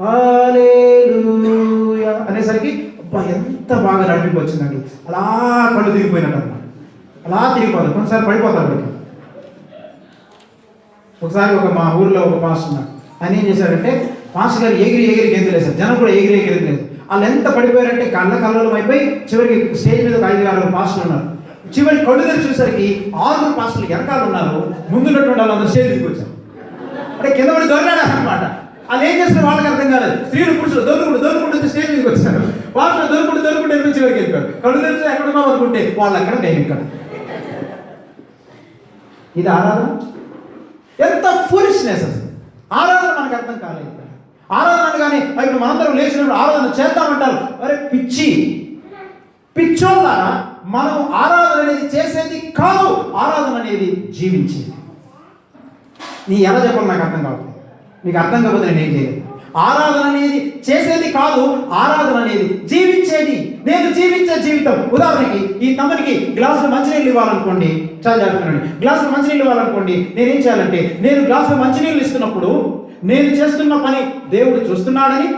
హల్లెలూయా అనేసరికి అబ్బా ఎంత బాగా నడిపి వచ్చిందండి. అలా కళ్ళు తిరిగిపోయినట్టు అన్నమాట. అలా తిరిగిపోతారు, కొన్నిసారి పడిపోతారు. ఒకసారి మా ఊర్లో ఒక పాస్టర్ ఉన్నాడు. ఆయన ఏం చేశాడంటే, పాస్టర్ గారు ఎగిరి గెంతులేశారు. జనం కూడా ఎగిరి గెంతులేదు. వాళ్ళు ఎంత పడిపోయారంటే కళ్ళం అయిపోయి చివరికి స్టేజ్ మీద 5-6 పాస్టర్లు ఉన్నారు. చివరి కళ్ళు తెరిచి చూసరికి 6 పాస్టర్లు వెనకాల ఉన్నారు. ముందున్నటువంటి వాళ్ళందరూ స్టేజ్ దిగి వచ్చారు. అంటే కింద పడి దొరికాడు అనమాట. వాళ్ళు ఏం చేస్తున్నారు వాళ్ళకి అర్థం కాలేదు. స్త్రీలు పురుషులు దొరుకుంటూ స్టేజ్ మీదకి వచ్చారు. పాస్టర్లు దొరుకుంటూ వెళ్ళి చివరికి వెళ్ళిపోయారు. కళ్ళు తెరిచి ఎక్కడున్నాం అనుకుంటే వాళ్ళు అక్కడ, నేను ఇక్కడ. ఇది ఆరాధన? ఎంత ఫూలిష్నెస్ అసలు. ఆరాధన మనకు అర్థం కాలేదు. ఆరాధన అనగానే ఇప్పుడు మనందరం లేచినప్పుడు ఆరాధన చేద్దామంటారు. అరే పిచ్చోళ్ళారా, మనం ఆరాధన అనేది చేసేది కాదు, ఆరాధన అనేది జీవించేది. నీ ఎలా చెప్పాలి నాకు అర్థం కావట్లేదు. నీకు అర్థం కాకపోతే నేను ఏం చేయలేదు. ఆరాధన అనేది చేసేది కాదు, ఆరాధన అనేది జీవించేది. నేను జీవించే జీవితం. ఉదాహరణకి ఈ తమ్మునికి గ్లాసులో మంచినీళ్ళు ఇవ్వాలనుకోండి, చాలా జాగ్రత్తగా, గ్లాసులో మంచినీళ్ళు ఇవ్వాలనుకోండి. నేనేం చేయాలంటే, నేను గ్లాసులో మంచినీళ్ళు ఇస్తున్నప్పుడు నేను చేస్తున్న పని దేవుడు చూస్తున్నాడని,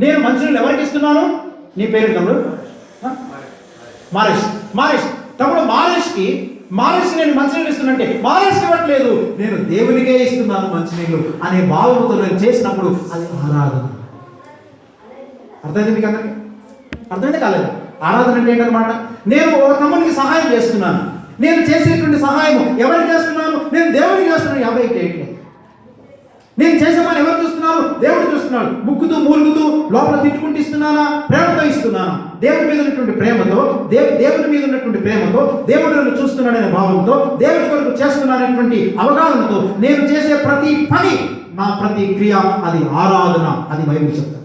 నేను మంచినీళ్ళు ఎవరికి ఇస్తున్నాను? నీ పేరు తమ్ముడు మారేష్ తమ్ముడు మారేష్కి నేను మంచినీళ్ళు ఇస్తున్నంటే మారేష్కి ఇవ్వట్లేదు, నేను దేవునికే ఇస్తున్నాను మంచినీళ్ళు అనే భావంతో నేను చేసినప్పుడు అది ఆరాధన. అర్థమైంది మీకు అందరికీ? అర్థమైంది కాలేదు? ఆరాధన అంటే ఏంటన్నమాట, నేను ఒక తమ్మునికి సహాయం చేస్తున్నాను. నేను చేసేటువంటి సహాయం ఎవరికి చేస్తున్నాను? నేను దేవునికి చేస్తున్నాను. 50 చేయట్లేదు. నేను చేసే పని ఎవరు చూస్తున్నారు? దేవుడు చూస్తున్నాడు. ముక్కుతూ మూలుగుతూ లోపల తిట్టుకుంటూ ఇస్తున్నానా? ప్రేమతో ఇస్తున్నాను. దేవుడి మీద ఉన్నటువంటి ప్రేమతో, దేవుడి మీద ఉన్నటువంటి ప్రేమతో, దేవుడు నన్ను చూస్తున్నాడనే భావంతో, దేవుడి కొరకు చేస్తున్నాననేటువంటి అవగాహనతో నేను చేసే ప్రతి పని, నా ప్రతి క్రియ అది ఆరాధన. అది బైబిల్ చెప్తాను.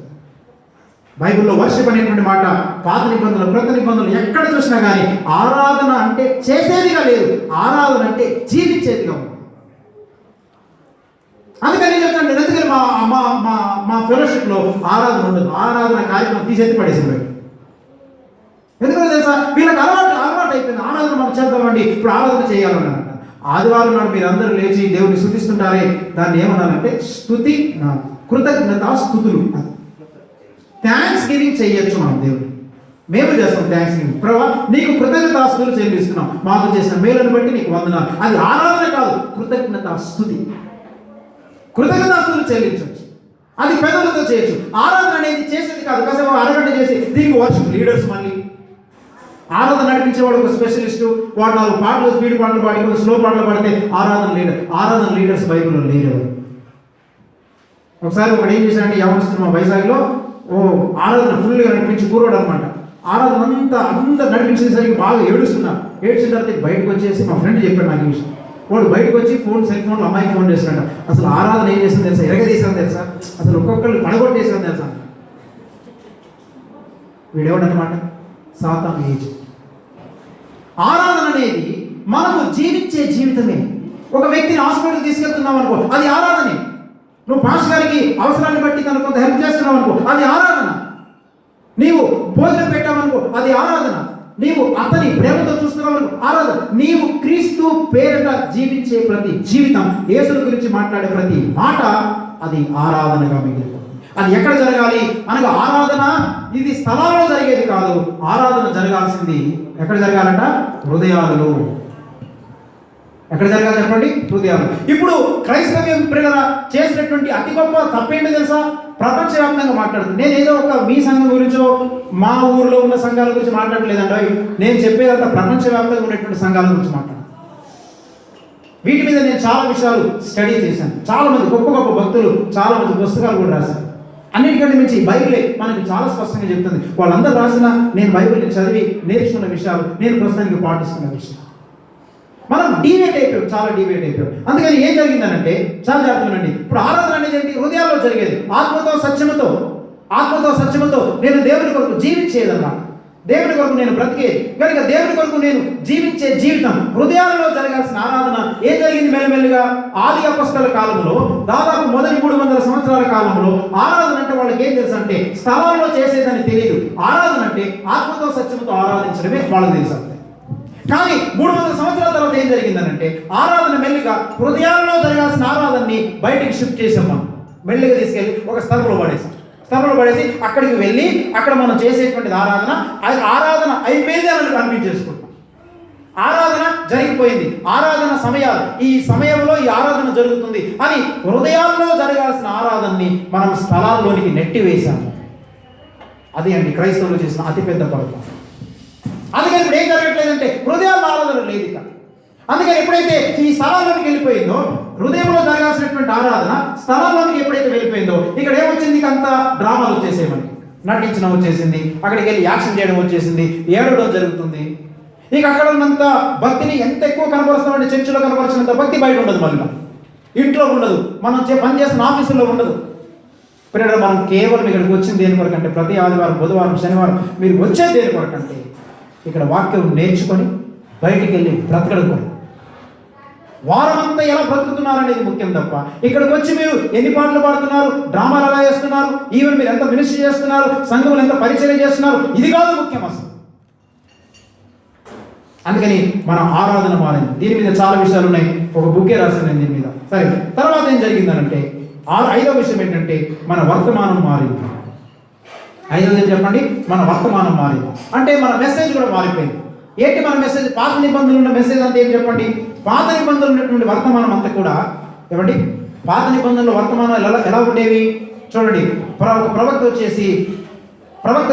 బైబిల్లో వర్షిప్ అనేటువంటి మాట పాత నిబంధనలు క్రొత్త నిబంధనలు ఎక్కడ చూసినా కానీ ఆరాధన అంటే చేసేదిగా లేదు, ఆరాధన అంటే జీవించేదిగా ఉంది. అందుకని నేను చెప్తాను, ఎందుకని మా ఫెలోషిప్లో ఆరాధన ఉండదు. ఆరాధన కార్యక్రమం తీసేది పడేసింది. ఎందుకంటే తెలుసా, వీళ్ళకి అలవాటు అయిపోయింది. ఆరాధన మనం చేద్దామండి, ఇప్పుడు ఆరాధన చేయాలన్నారంట. ఆదివారం నాడు మీరు అందరూ లేచి దేవుని స్తుతిస్తుంటారే, దాన్ని ఏమన్నారంటే స్తుతి, కృతజ్ఞత స్తుతులు. థ్యాంక్స్ గివింగ్ చేయొచ్చు మనం దేవుడు. మేము చేస్తాం థ్యాంక్స్ గివింగ్. ప్రభా నీకు కృతజ్ఞతాస్తుతులు చెల్లిస్తున్నాం, మాకు చేసిన మేలను బట్టి నీకు వందనాలు. అది ఆరాధన కాదు, కృతజ్ఞతాస్తుతి. కృతజ్ఞతాస్తుతులు చెల్లించవచ్చు, అది పెదవులతో చేయొచ్చు. ఆరాధన అనేది చేసేది కాదు, కాసేపు అరగంట చేసి దీనికి వర్షిప్ లీడర్స్. మళ్ళీ ఆరాధన నడిపించేవాడు ఒక స్పెషలిస్టు, వాడు 4 పాటలు స్పీడ్ పాటలు పాడి స్లో పాటలు పాడితే ఆరాధన లీడర్. ఆరాధన లీడర్స్ బైబిల్లో లేరు. ఒకసారి ఒకడు ఏం చేశాడంటే, యవనస్తుడు మా వైజాగ్లో ఆరాధన ఫుల్గా నడిపించి కూరడు అనమాట. ఆరాధన అంతా నడిపించేసరికి బాగా ఏడుసిన తర్వాత బయటకు వచ్చేసి మా ఫ్రెండ్ చెప్పాడు నాకు ఈ విషయం. వాడు బయటకు వచ్చి సెల్ ఫోన్లో అమ్మాయికి ఫోన్ చేస్తున్నాడు. అసలు ఆరాధన ఏం చేసింది తెలుసా, ఎరగదీసాను తెలుసా, అసలు ఒక్కొక్కరు పడగొట్టేసాను తెలుసా. వీడేవాడనమాట సాతాను ఏజ్. ఆరాధన అనేది మనము జీవించే జీవితమే. ఒక వ్యక్తిని హాస్పిటల్ తీసుకెళ్తున్నావు అనుకో, అది ఆరాధనే. నువ్వు పాస్టర్ గారికి అవసరాన్ని బట్టి తను కొంత హెల్ప్ చేస్తున్నావు అనుకో, అది ఆరాధన. నీవు భోజనం పెట్టావనుకో, అది ఆరాధన. నీవు అతని ప్రేమతో చూస్తున్నావు అనుకో, ఆరాధన. నీవు క్రీస్తు పేరిట జీవించే ప్రతి జీవితం, యేసుల గురించి మాట్లాడే ప్రతి మాట, అది ఆరాధనగా మిగిలిపోతుంది. అది ఎక్కడ జరగాలి అనగా, ఆరాధన ఇది స్థలాల్లో జరిగేది కాదు. ఆరాధన జరగాల్సింది ఎక్కడ జరగాలంట? హృదయాలలో. ఎక్కడ జరగాలి చెప్పండి? హృదయాలు. ఇప్పుడు క్రైస్తవ్యం ప్రియుల చేసినటువంటి అతి గొప్ప తప్పేంటో తెలుసా? ప్రపంచవ్యాప్తంగా మాట్లాడుతుంది. నేను ఏదో ఒక మీ సంఘం గురించో మా ఊర్లో ఉన్న సంఘాల గురించి మాట్లాడలేదంట. నేను చెప్పేదంతా ప్రపంచవ్యాప్తంగా ఉన్నటువంటి సంఘాల గురించి మాట్లాడు. వీటి మీద నేను చాలా విషయాలు స్టడీ చేశాను. చాలా మంది గొప్ప గొప్ప భక్తులు చాలా మంది పుస్తకాలు కూడా రాశారు. అన్నిటికంటే మించి బైబిలే మనకి చాలా స్పష్టంగా చెప్తుంది. వాళ్ళందరూ రాసిన, నేను బైబిల్ని చదివి నేర్చుకున్న విషయాలు, నేను ప్రస్తుతానికి పాటిస్తున్న విషయాలు. మనం డివేట్ అయిపోయాం, చాలా డివేట్ అయిపోయాం. అందుకని ఏం జరిగిందనంటే, చాలా జాగ్రత్తగానండి. ఇప్పుడు ఆరాధన అనేది ఏంటి? హృదయాల్లో జరిగేది. ఆత్మతో సత్యముతో నేను దేవుని కొరకు జీవించేదన్నమాట. దేవుని కొరకు నేను బ్రతికేది కనుక, దేవుని కొరకు నేను జీవించే జీవితం. హృదయాలలో జరగాల్సిన ఆరాధన ఏం జరిగింది? మెల్లమెల్లిగా ఆది అపొస్తలుల కాలంలో, దాదాపు మొదటి 300 సంవత్సరాల కాలంలో ఆరాధన అంటే వాళ్ళకి ఏం తెలుసు అంటే, స్థలాల్లో చేసేదని తెలియదు. ఆరాధన అంటే ఆత్మతో సత్యముతో ఆరాధించడమే వాళ్ళకి తెలుసు. కానీ 300 సంవత్సరాల తర్వాత ఏం జరిగిందనంటే, ఆరాధన మెల్లిగా హృదయాల్లో జరగాల్సిన ఆరాధనని బయటికి షిఫ్ట్ చేసాం. మనం మెల్లిగా తీసుకెళ్ళి ఒక స్థలంలో పడేసి అక్కడికి వెళ్ళి అక్కడ మనం చేసేటువంటి ఆరాధన అయిపోయింది అని అనిపించేసుకుంటాం. ఆరాధన జరిగిపోయింది, ఆరాధన సమయాలు, ఈ సమయంలో ఈ ఆరాధన జరుగుతుంది అని హృదయాల్లో జరగాల్సిన ఆరాధనని మనం స్థలాల్లోనికి నెట్టివేశాము. అది అండి క్రైస్తవులు చేసిన అతిపెద్ద పొరపాటు. అందుకని ఇప్పుడు ఏం జరగట్లేదంటే, హృదయాల్లో ఆరాధన లేదు ఇక. అందుకని ఎప్పుడైతే ఈ స్థలాల్లోకి వెళ్ళిపోయిందో, హృదయంలో జరగాల్సినటువంటి ఆరాధన స్థలాల్లోకి ఎప్పుడైతే వెళ్ళిపోయిందో, ఇక్కడ ఏమొచ్చింది? ఇక అంతా డ్రామాలు వచ్చేసాయి. మనకి నటించడం వచ్చేసింది, అక్కడికి వెళ్ళి యాక్షన్ చేయడం వచ్చేసింది, ఏడవడం జరుగుతుంది. ఇక అక్కడ ఉన్నంత భక్తిని ఎంత ఎక్కువ కనపరుస్తామంటే, చర్చిలో కనపరిచినంత భక్తి బయట ఉండదు, మళ్ళీ ఇంట్లో ఉండదు, మనం పనిచేస్తున్న ఆఫీసుల్లో ఉండదు. ఇప్పుడు మనం కేవలం ఇక్కడికి వచ్చింది దేని కొరకు అంటే, ప్రతి ఆదివారం, బుధవారం, శనివారం మీరు వచ్చేది దేని కొరకు అంటే, ఇక్కడ వాక్యం నేర్చుకొని బయటికి వెళ్ళి బ్రతకడం కొరకు. వారమంతా ఎలా బ్రతుకుతున్నారనేది ముఖ్యం తప్ప, ఇక్కడికి వచ్చి మీరు ఎన్ని పాటలు పాడుతున్నారు, డ్రామాలు ఎలా చేస్తున్నారు, ఈవెన్ మీరు ఎంత మినిస్ట్రీ చేస్తున్నారు, సంఘములు ఎంత పరిచయం చేస్తున్నారు, ఇది కాదు ముఖ్యం అసలు. అందుకని మన ఆరాధన మారింది. దీని మీద చాలా విషయాలు ఉన్నాయి, ఒక బుక్కే రాశాను నేను దీని మీద. సరే, తర్వాత ఏం జరిగిందనంటే, 5వ విషయం ఏంటంటే, మన వర్తమానం మారింది. 5వది చెప్పండి, మన వర్తమానం మారింది. అంటే మన మెసేజ్ కూడా మారిపోయింది. ఏంటి మన మెసేజ్? పాత నిబంధనలు ఉన్న మెసేజ్ అంతా ఏం చెప్పండి? పాత నిబంధనలు ఉన్నటువంటి వర్తమానం అంతా కూడా ఏమండి, పాత నిబంధనలు వర్తమానాలు ఎలా ఉండేవి చూడండి. ప్రవక్తలు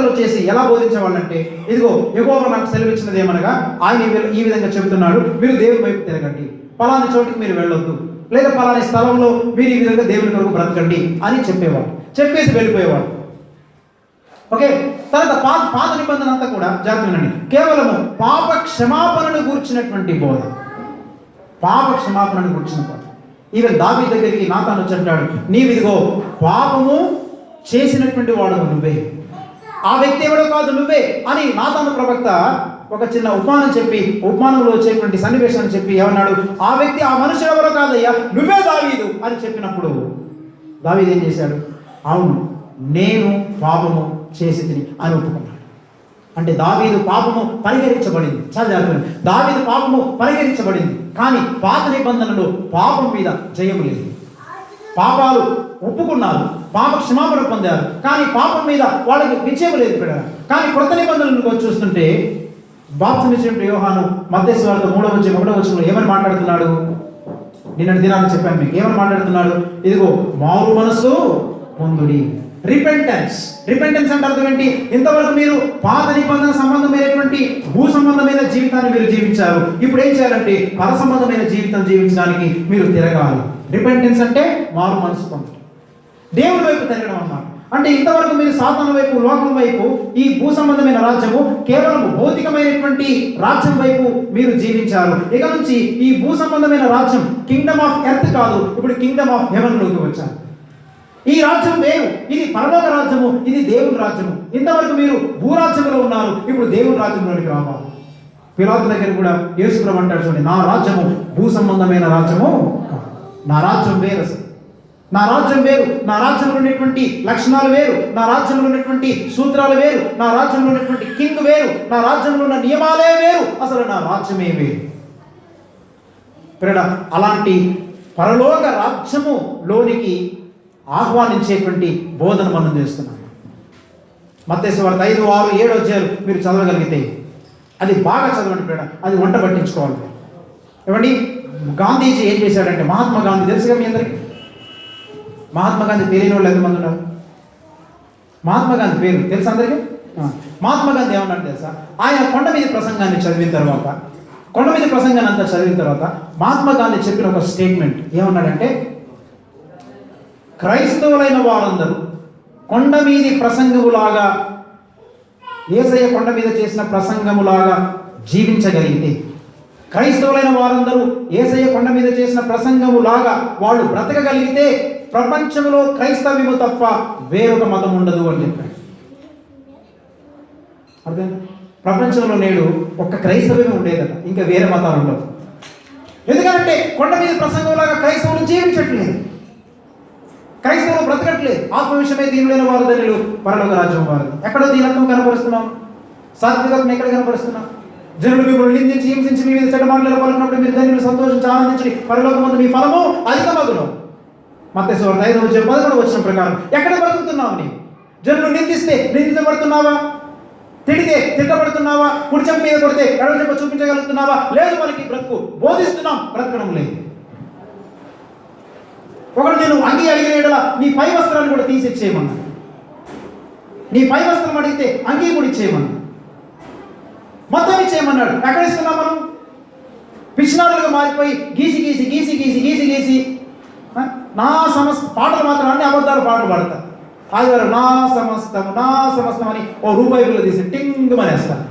వచ్చేసి ఎలా బోధించేవాళ్ళంటే, ఇదిగో యెహోవా నాకు సెలవిచ్చినది ఏమనగా, ఆయన ఈ విధంగా చెబుతున్నాడు, మీరు దేవుని వైపు తిరగండి, పలాని చోటికి మీరు వెళ్ళొద్దు, లేదా పలాని స్థలంలో మీరు ఈ విధంగా దేవుని కొరకు బ్రతకండి అని చెప్పేవాడు. చెప్పేసి వెళ్ళిపోయేవాడు. ఓకే, తర్వాత పాత నిబంధన అంతా కూడా జాగ్రత్తనండి, కేవలము పాప క్షమాపణను గూర్చినటువంటి బోధ. పాప క్షమాపణను గూర్చిన బోధ. ఈవెన్ దావీదు దగ్గరికి నాతాను వచ్చి అంటాడు, నీవిదిగో పాపము చేసినటువంటి వాడు నువ్వే, ఆ వ్యక్తి ఎవడో కాదు నువ్వే అని నాతాను ప్రవక్త ఒక చిన్న ఉపమానంలో వచ్చేటువంటి సన్నివేశాన్ని చెప్పి ఏమన్నాడు? ఆ వ్యక్తి, ఆ మనుషుడు ఎవరో కాదయ్యా, నువ్వే దావీదు అని చెప్పినప్పుడు దావీదు ఏం చేశాడు? అవును, నేను పాపము చేసింది అని ఒప్పుకున్నాడు. అంటే దావీదు పాపము పరిహరించబడింది. చాలా జాగ్రత్త, దావీదు పాపము పరిహరించబడింది. కానీ పాత నిబంధనలో పాపం మీద జయము లేదు. పాపాలు ఒప్పుకున్నారు, పాప క్షమాపణ పొందారు, కానీ పాపం మీద వాళ్ళకి విజయం లేదు బిడ్డలారా. కానీ క్రొత్త నిబంధనలకు వచ్చి చూస్తుంటే బాప్తిస్మం యోహాను మత్తయి సువార్త 3:1 ఏమని మాట్లాడుతున్నాడు? నిన్నటి దినాన్ని చెప్పాను మీకు. ఏమని మాట్లాడుతున్నాడు? ఇదిగో మారు మనస్సు పొందుడి. రిపెంటెన్స్ అంటే అర్థం ఏంటి? ఇంతవరకు మీరు పాత నిబంధన సంబంధమైనటువంటి భూ సంబంధమైన జీవితాన్ని మీరు జీవించారు. ఇప్పుడు ఏం చేయాలంటే పర సంబంధమైన జీవితం జీవించడానికి మీరు తిరగాలి. రిపెంటెన్స్ అంటే మారు మనసు పొందడం, దేవుడి వైపు తిరగడం అన్నమాట. అంటే ఇంతవరకు మీరు సాతాను వైపు, లోకం వైపు, ఈ భూ సంబంధమైన రాజ్యము కేవలం భౌతికమైనటువంటి రాజ్యం వైపు మీరు జీవించారు. ఇక నుంచి ఈ భూ సంబంధమైన రాజ్యం కింగ్డమ్ ఆఫ్ ఎర్త్ కాదు, ఇప్పుడు కింగ్డమ్ ఆఫ్ హెవెన్ లోకి వచ్చారు. ఈ రాజ్యం వేరు, ఇది పరలోక రాజ్యము, ఇది దేవుని రాజ్యము. ఇంతవరకు మీరు భూరాజ్యంలో ఉన్నారు, ఇప్పుడు దేవుని రాజ్యంలోనికి రావాలి. పిలాతు దగ్గర కూడా యేసు ప్రభువు అంటాడు, చూడండి, నా రాజ్యము భూ సంబంధమైన రాజ్యము కాదు, నా రాజ్యం వేరు. అసలు నా రాజ్యం వేరు, నా రాజ్యంలో ఉన్నటువంటి లక్షణాలు వేరు, నా రాజ్యంలో ఉన్నటువంటి సూత్రాలు వేరు, నా రాజ్యంలో ఉన్నటువంటి కింగ్ వేరు, నా రాజ్యంలో ఉన్న నియమాలే వేరు, అసలు నా రాజ్యమే వేరు. అలాంటి పరలోక రాజ్యము లోనికి ఆహ్వానించేటువంటి బోధన మనం చేస్తున్నాం. మత్తయి సువార్త 5, 6, 7 అధ్యాయాలు మీరు చదవగలిగితే అది బాగా చదవండి ప్రేడ, అది వంట పట్టించుకోవాలి. ఏమండి, గాంధీజీ ఏం చేశాడంటే, మహాత్మా గాంధీ తెలుసుగా మీ అందరికీ. మహాత్మా గాంధీ తెలియని వాళ్ళు ఎంతమంది ఉన్నారు? మహాత్మా గాంధీ పేరు తెలుసు అందరికీ? మహాత్మా గాంధీ ఏమన్నాడు తెలుసా? ఆయన కొండ మీద ప్రసంగాన్ని చదివిన తర్వాత, కొండ మీద ప్రసంగాన్ని అంతా చదివిన తర్వాత మహాత్మా గాంధీ చెప్పిన ఒక స్టేట్మెంట్ ఏమన్నాడంటే, క్రైస్తవులైన వారందరూ కొండ మీది ప్రసంగములాగా, యేసయ్య కొండ మీద చేసిన ప్రసంగములాగా జీవించగలిగితే, క్రైస్తవులైన వారందరూ యేసయ్య కొండ మీద చేసిన ప్రసంగములాగా వాళ్ళు బ్రతకగలిగితే ప్రపంచంలో క్రైస్తవ్యము తప్ప వేరొక మతం ఉండదు అని చెప్పాడు. అర్థం? ప్రపంచంలో నేడు ఒక్క క్రైస్తవ్యం ఉండేదట, ఇంకా వేరే మతాలు ఉండవు. ఎందుకంటే కొండ మీద ప్రసంగంలాగా క్రైస్తవులు జీవించట్లేదు, క్రైస్తవులు బ్రతకట్లేదు. ఆత్మ విషయమే దీనులైన వారు ధన్యులు, పరలోక రాజ్యం వారు. ఎక్కడో దీనత్వం కనపరుస్తున్నాం, సాత్వికతను ఎక్కడ కనపరుస్తున్నాం? జనులు మిమ్మల్ని నిందించి హింసించి మీ మీద చెడ్డ మాటలు పలికినప్పుడు మీరు ధన్యులు, సంతోషించి ఆనందించి పరలోకమందు మీ ఫలము అధికమగును. మత్తయి సువార్త 5:11 ప్రకారం ఎక్కడ బ్రతుకుతున్నావు? నీ జనులు నిందిస్తే నిందించబడుతున్నావా? తిడితే తిట్టబడుతున్నావా? కుడి చెంప మీద కొడితే ఎడమ చెంప చూపించగలుగుతున్నావా? లేదు, మనకి బ్రతుకు బోధిస్తున్నాం, బ్రతకడం లేదు. ఒకడు నేను అంగీ అడిగిన నీ పై వస్త్రాన్ని కూడా తీసి ఇచ్చేయమన్నా, నీ పై వస్త్రం అడిగితే అంగీ కూడా ఇచ్చేయమన్నా, మొత్తం ఇచ్చేయమన్నాడు. ఎక్కడ ఇస్తున్నాం మనం? పిచ్చినారులుగా మారిపోయి గీసి గీసి గీసి గీసి గీసి గీసి నా సమస్త పాటలు మాత్రం అన్ని అబద్ధాలు పాటలు పాడతారు. ఆదివారం నా సమస్తం అని ఓ రూపాయి బిల్లు తీసి టింగ్ మనేస్తారు.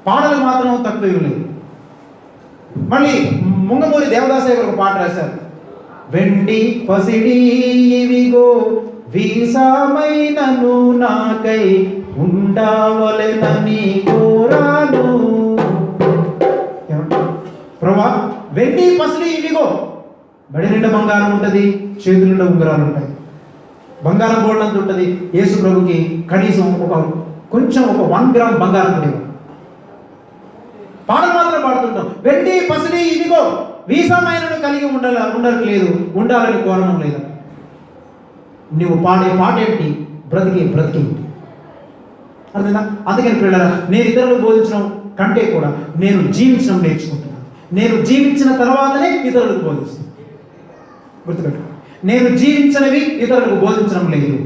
పాటలు మాత్రం తక్కువ లేదు. మళ్ళీ ముంగమూరి దేవదాసయ్య గారు ఒక పాట రాశారు, వెండి పసిడి ఇవిగో వీసామైనను నాకై ఉండవలెనని కోరాను. ప్రభా, వెండి పసిడి ఇవిగో, బడి నిండా బంగారం ఉంటుంది, చేతుల నిండా ఉంగరాలు ఉంటాయి, బంగారం గోల్డ్ ఉంటుంది. యేసు ప్రభుకి కనీసం కొంచెం ఒక 1 గ్రామ్ బంగారం ఉండేది. పాటలు మాత్రం పాడుతుంటాం, వెండి పసిడి ఇదిగో వీసామైనను కలిగి ఉండట్లేదు, ఉండాలని కోరడం లేదు. నువ్వు పాడే పాట ఏంటి? బ్రతికేంటి? అర్థమైందా? అందుకని పిల్లరా, నేను ఇతరులకు బోధించడం కంటే కూడా నేను జీవించడం నేర్చుకుంటున్నాను. నేను జీవించిన తర్వాతనే ఇతరులకు బోధిస్తాను. గుర్తుపెట్టు, నేను జీవించినవి ఇతరులకు బోధించడం లేదు.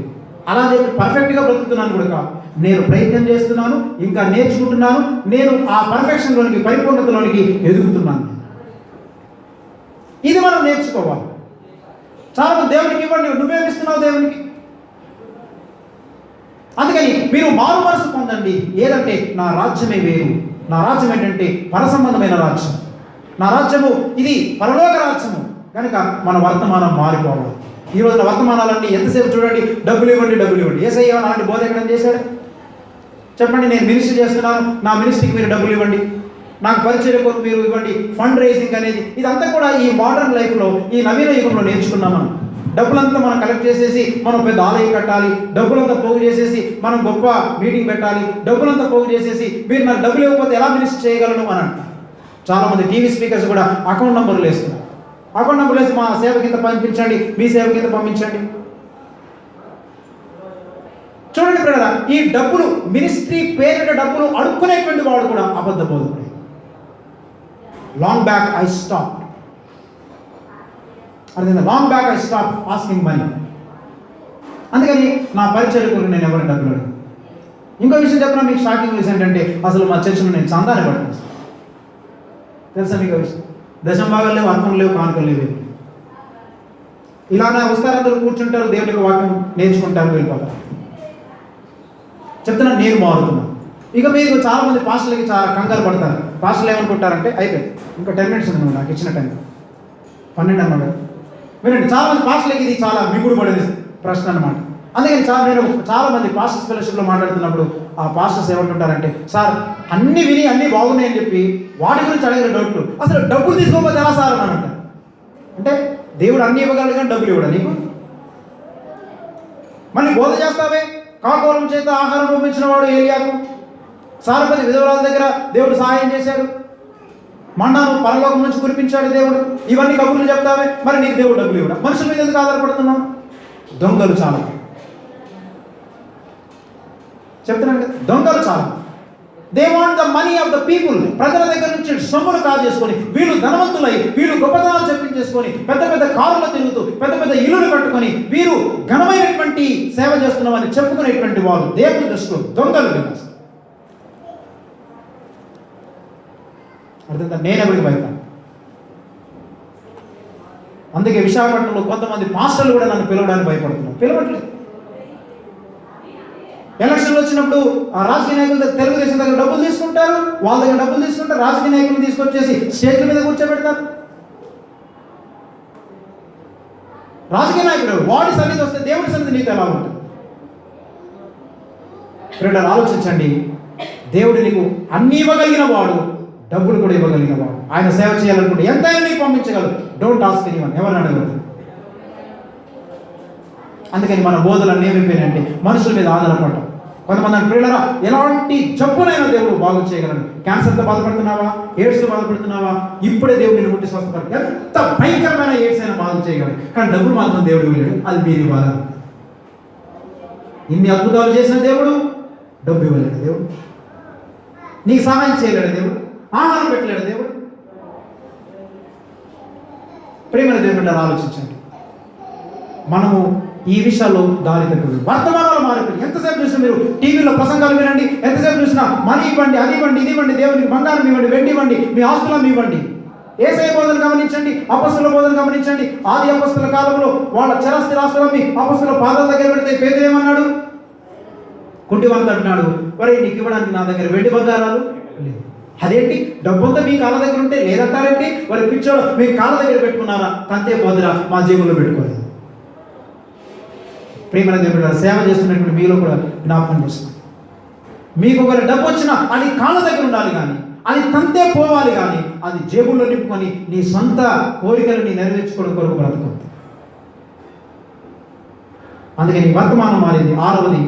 అలా చెప్పి పర్ఫెక్ట్గా బ్రతుకుతున్నాను కూడా కాదు, నేను ప్రయత్నం చేస్తున్నాను, ఇంకా నేర్చుకుంటున్నాను. నేను ఆ పర్ఫెక్షన్లోనికి, పరిపూర్ణతలోనికి ఎదుగుతున్నాను. ఇది మనం నేర్చుకోవాలి. చాలా మంది దేవునికి ఇవ్వండి, నువ్వేమిస్తున్నావు దేవునికి? అందుకని మీరు మారు మనసు పొందండి. ఏదంటే నా రాజ్యమే వేరు. నా రాజ్యం ఏంటంటే పరసంబంధమైన రాజ్యం. నా రాజ్యము ఇది పరలోక రాజ్యము. కనుక మన వర్తమానం మారిపోవాలి. ఈ రోజున వర్తమానాలన్నీ ఎంతసేపు చూడండి, డబ్బులు ఇవ్వండి. యేసయ్య అలాంటి బోధ ఎక్కడ చేశాడు చెప్పండి? నేను మినిస్ట్రీ చేస్తున్నాను, నా మినిస్ట్రీకి మీరు డబ్బులు ఇవ్వండి, నాకు పరిచయం కొరకు మీరు ఇవ్వండి, ఫండ్ రైజింగ్ అనేది. ఇదంతా కూడా ఈ మోడర్న్ లైఫ్లో, ఈ నవీన యుగంలో నేర్చుకున్నాం మనం. డబ్బులంతా మనం కలెక్ట్ చేసేసి మనం పెద్ద ఆలయం కట్టాలి, డబ్బులంతా పోగు చేసేసి మనం గొప్ప మీటింగ్ పెట్టాలి, డబ్బులంతా పోగు చేసేసి మీరు నాకు డబ్బులు ఇవ్వకపోతే ఎలా మినిస్టర్ చేయగలను అని అంటారు. చాలామంది టీవీ స్పీకర్స్ కూడా అకౌంట్ నెంబర్లు వేస్తున్నారు. అకౌంట్ నెంబర్ వేసి మా సేవ కింద పంపించండి, మీ సేవ కింద పంపించండి. చూడండి బ్రదర్, ఈ డబ్బులు మినిస్ట్రీ పేరిట డబ్బులు అడుక్కునేటువంటి వాడు కూడా అబద్ధ బోధకుడు. లాంగ్ బ్యాక్ ఐ స్టాప్, అర్థం, long back I stop asking money. అందుకని నా పరిచర్యకులు నేను ఎవరిని డబ్బులు అడిగాను. ఇంకో విషయం చెప్పినా మీకు షాకింగ్ విషయం ఏంటంటే అసలు మా చర్చను నేను చందానే పట్టాను. తెలుసా మీకు విషయం? దశం భాగాలు లేవు, అర్థం లేవు, కానుకలు లేవు. ఇలానే వస్తారు, అందరూ కూర్చుంటారు, దేవుడికి వాక్యం నేర్చుకుంటారు, వెళ్ళిపోతారు. చెప్తున్నా, నేను మారుతున్నాను. ఇక మీరు చాలా మంది పాస్టర్లకి చాలా కంగారు పడతారు. పాస్టర్లు ఏమనుకుంటారంటే అయిపోయింది, ఇంకా 10 minutes ఉంది నాకు ఇచ్చిన టైం 12 అన్నాడు. వినండి, చాలా మంది పాస్టర్లకి ఇది చాలా మిగుడు పడేది ప్రశ్న అనమాట. అందుకని నేను చాలా మంది పాస్టర్స్ ఫెలోషిప్లో మాట్లాడుతున్నప్పుడు ఆ పాస్టర్స్ ఏమంటుంటారంటే, సార్ అన్ని విని అన్నీ బాగున్నాయని చెప్పి వాటి గురించి అడిగిన డౌట్లు, అసలు డబ్బులు తీసుకోకపోతే ఎలా సార్ అని అంటారు. అంటే దేవుడు అన్ని ఇవ్వగలడు కానీ డబ్బులు ఇవ్వడా నీకు? మళ్ళీ బోధ చేస్తావే, కాకోలం చేత ఆహారం పంపించిన వాడు ఏలియాకు, సారపతి విధవరాల దగ్గర దేవుడు సహాయం చేశాడు, మండాను పరలోకం నుంచి కురిపించాడు దేవుడు, ఇవన్నీ కబుర్లు చెప్తావే, మరి నీకు దేవుడు డబ్బులు ఇవ్వడా? మనుషుల మీద ఎందుకు ఆధారపడుతున్నావు? దొంగలు చాలా చెప్తున్నాను కదా, దొంగలు చాలా. They want the money of the people. ప్రజల దగ్గర నుంచి సొమ్ములు కాజేసుకొని వీళ్ళు ధనవంతులై వీళ్ళు గొప్పతనాలు చెప్పించేసుకొని పెద్ద పెద్ద కారులు తిరుగుతూ పెద్ద పెద్ద ఇల్లులు కట్టుకొని వీరు ఘనమైనటువంటి సేవ చేస్తున్నామని చెప్పుకునేటువంటి వారు దేవుని దృష్టిలో దొంగలు. అర్థం, నేనెవరికి భయపడను. అందుకే విశాఖపట్నంలో కొంతమంది పాస్టర్లు కూడా నన్ను పిలవడానికి భయపడుతున్నారు. పిలవట్లేదు. ఎలక్షన్లు వచ్చినప్పుడు ఆ రాజకీయ నాయకుల దగ్గర, తెలుగుదేశం దగ్గర డబ్బులు తీసుకుంటారు, వాళ్ళ దగ్గర డబ్బులు తీసుకుంటారు, రాజకీయ నాయకులు తీసుకొచ్చేసి స్టేజ్ల మీద కూర్చోబెడతారు. రాజకీయ నాయకుడు వాడి సన్నిధి వస్తే దేవుడి సన్నిధి నీకు ఎలా ఉంటుంది? ఫ్రెండ్, ఆలోచించండి. దేవుడు నీకు అన్ని ఇవ్వగలిగిన వాడు, డబ్బులు కూడా ఇవ్వగలిగిన వాడు. ఆయన సేవ చేయాలనుకుంటే ఎంతైనా నీకు పంపించగలరు. డోంట్ ఆస్క్ ఎనీవన్, ఎవరిని అడగదు. అందుకని మన బోధనలు ఏమైపోయినాయంటే మనుషుల మీద ఆధారపడ్డాం. కొంతమంది ప్రియులరా, ఎలాంటి జబ్బునైనా దేవుడు బాగు చేయగలడు. క్యాన్సర్తో బాధపడుతున్నావా, ఎయిడ్స్తో బాధపడుతున్నావా, ఇప్పుడే దేవుడు నిన్ను ముట్టి స్వస్థపడు. ఎంత భయంకరమైన ఎయిడ్స్ అయినా బాగు చేయగలడు. కానీ డబ్బులు మాత్రం దేవుడు ఇవ్వలేడు. అది మీరు బాధ. ఇన్ని అద్భుతాలు చేసిన దేవుడు డబ్బు ఇవ్వలేడు. దేవుడు నీకు సహాయం చేయలేడు. దేవుడు ఆహారం పెట్టలేడు. దేవుడు ప్రేమను దేవుడు ఆలోచించండి. మనము ఈ విషయాల్లో దారి తప్పదు. వర్తమానాలు మారిపోయి ఎంతసేపు చూసినా మీరు టీవీలో ప్రసంగాలు వినండి, ఎంతసేపు చూసినా మనీ ఇవ్వండి, అది ఇవ్వండి, ఇది ఇవ్వండి, దేవునికి బంగారం ఇవ్వండి, వెండి ఇవ్వండి, మీ ఆస్తులను ఇవ్వండి. యేసయ్య బోధన గమనించండి, అపొస్తలుల బోధన గమనించండి. ఆది అపొస్తలుల కాలంలో వాళ్ళ చరస్థిరాస్తులమ్మి అపొస్తలుల పాదాల దగ్గర పెడితే పేతురు ఏమన్నాడు? కుంటివానితో అంటున్నాడు, మరి నీకు ఇవ్వడానికి నా దగ్గర వెండి బంగారాలు లేదు. అదేంటి, డబ్బంతా మీ కాళ్ళ దగ్గర ఉంటే లేదంటారేంటి? మరి పిచ్చోడు మీ కాళ్ళ దగ్గర పెట్టుకున్నారా? తంతే పోదురా, మా జేబుల్లో పెట్టుకోలేదు. ప్రేమ దేవుడు సేవ చేస్తున్నటువంటి మీలో కూడా జ్ఞాపకం చేస్తున్నాం. మీకు ఒకవేళ డబ్బు వచ్చినా అది కాళ్ళ దగ్గర ఉండాలి, కానీ అది తంతే పోవాలి, కానీ అది జేబుల్లో నింపుకొని నీ సొంత కోరికలని నెరవేర్చుకోవడం కొరకు బ్రతకొద్దు. అందుకని వర్తమానం మారింది. 6వది,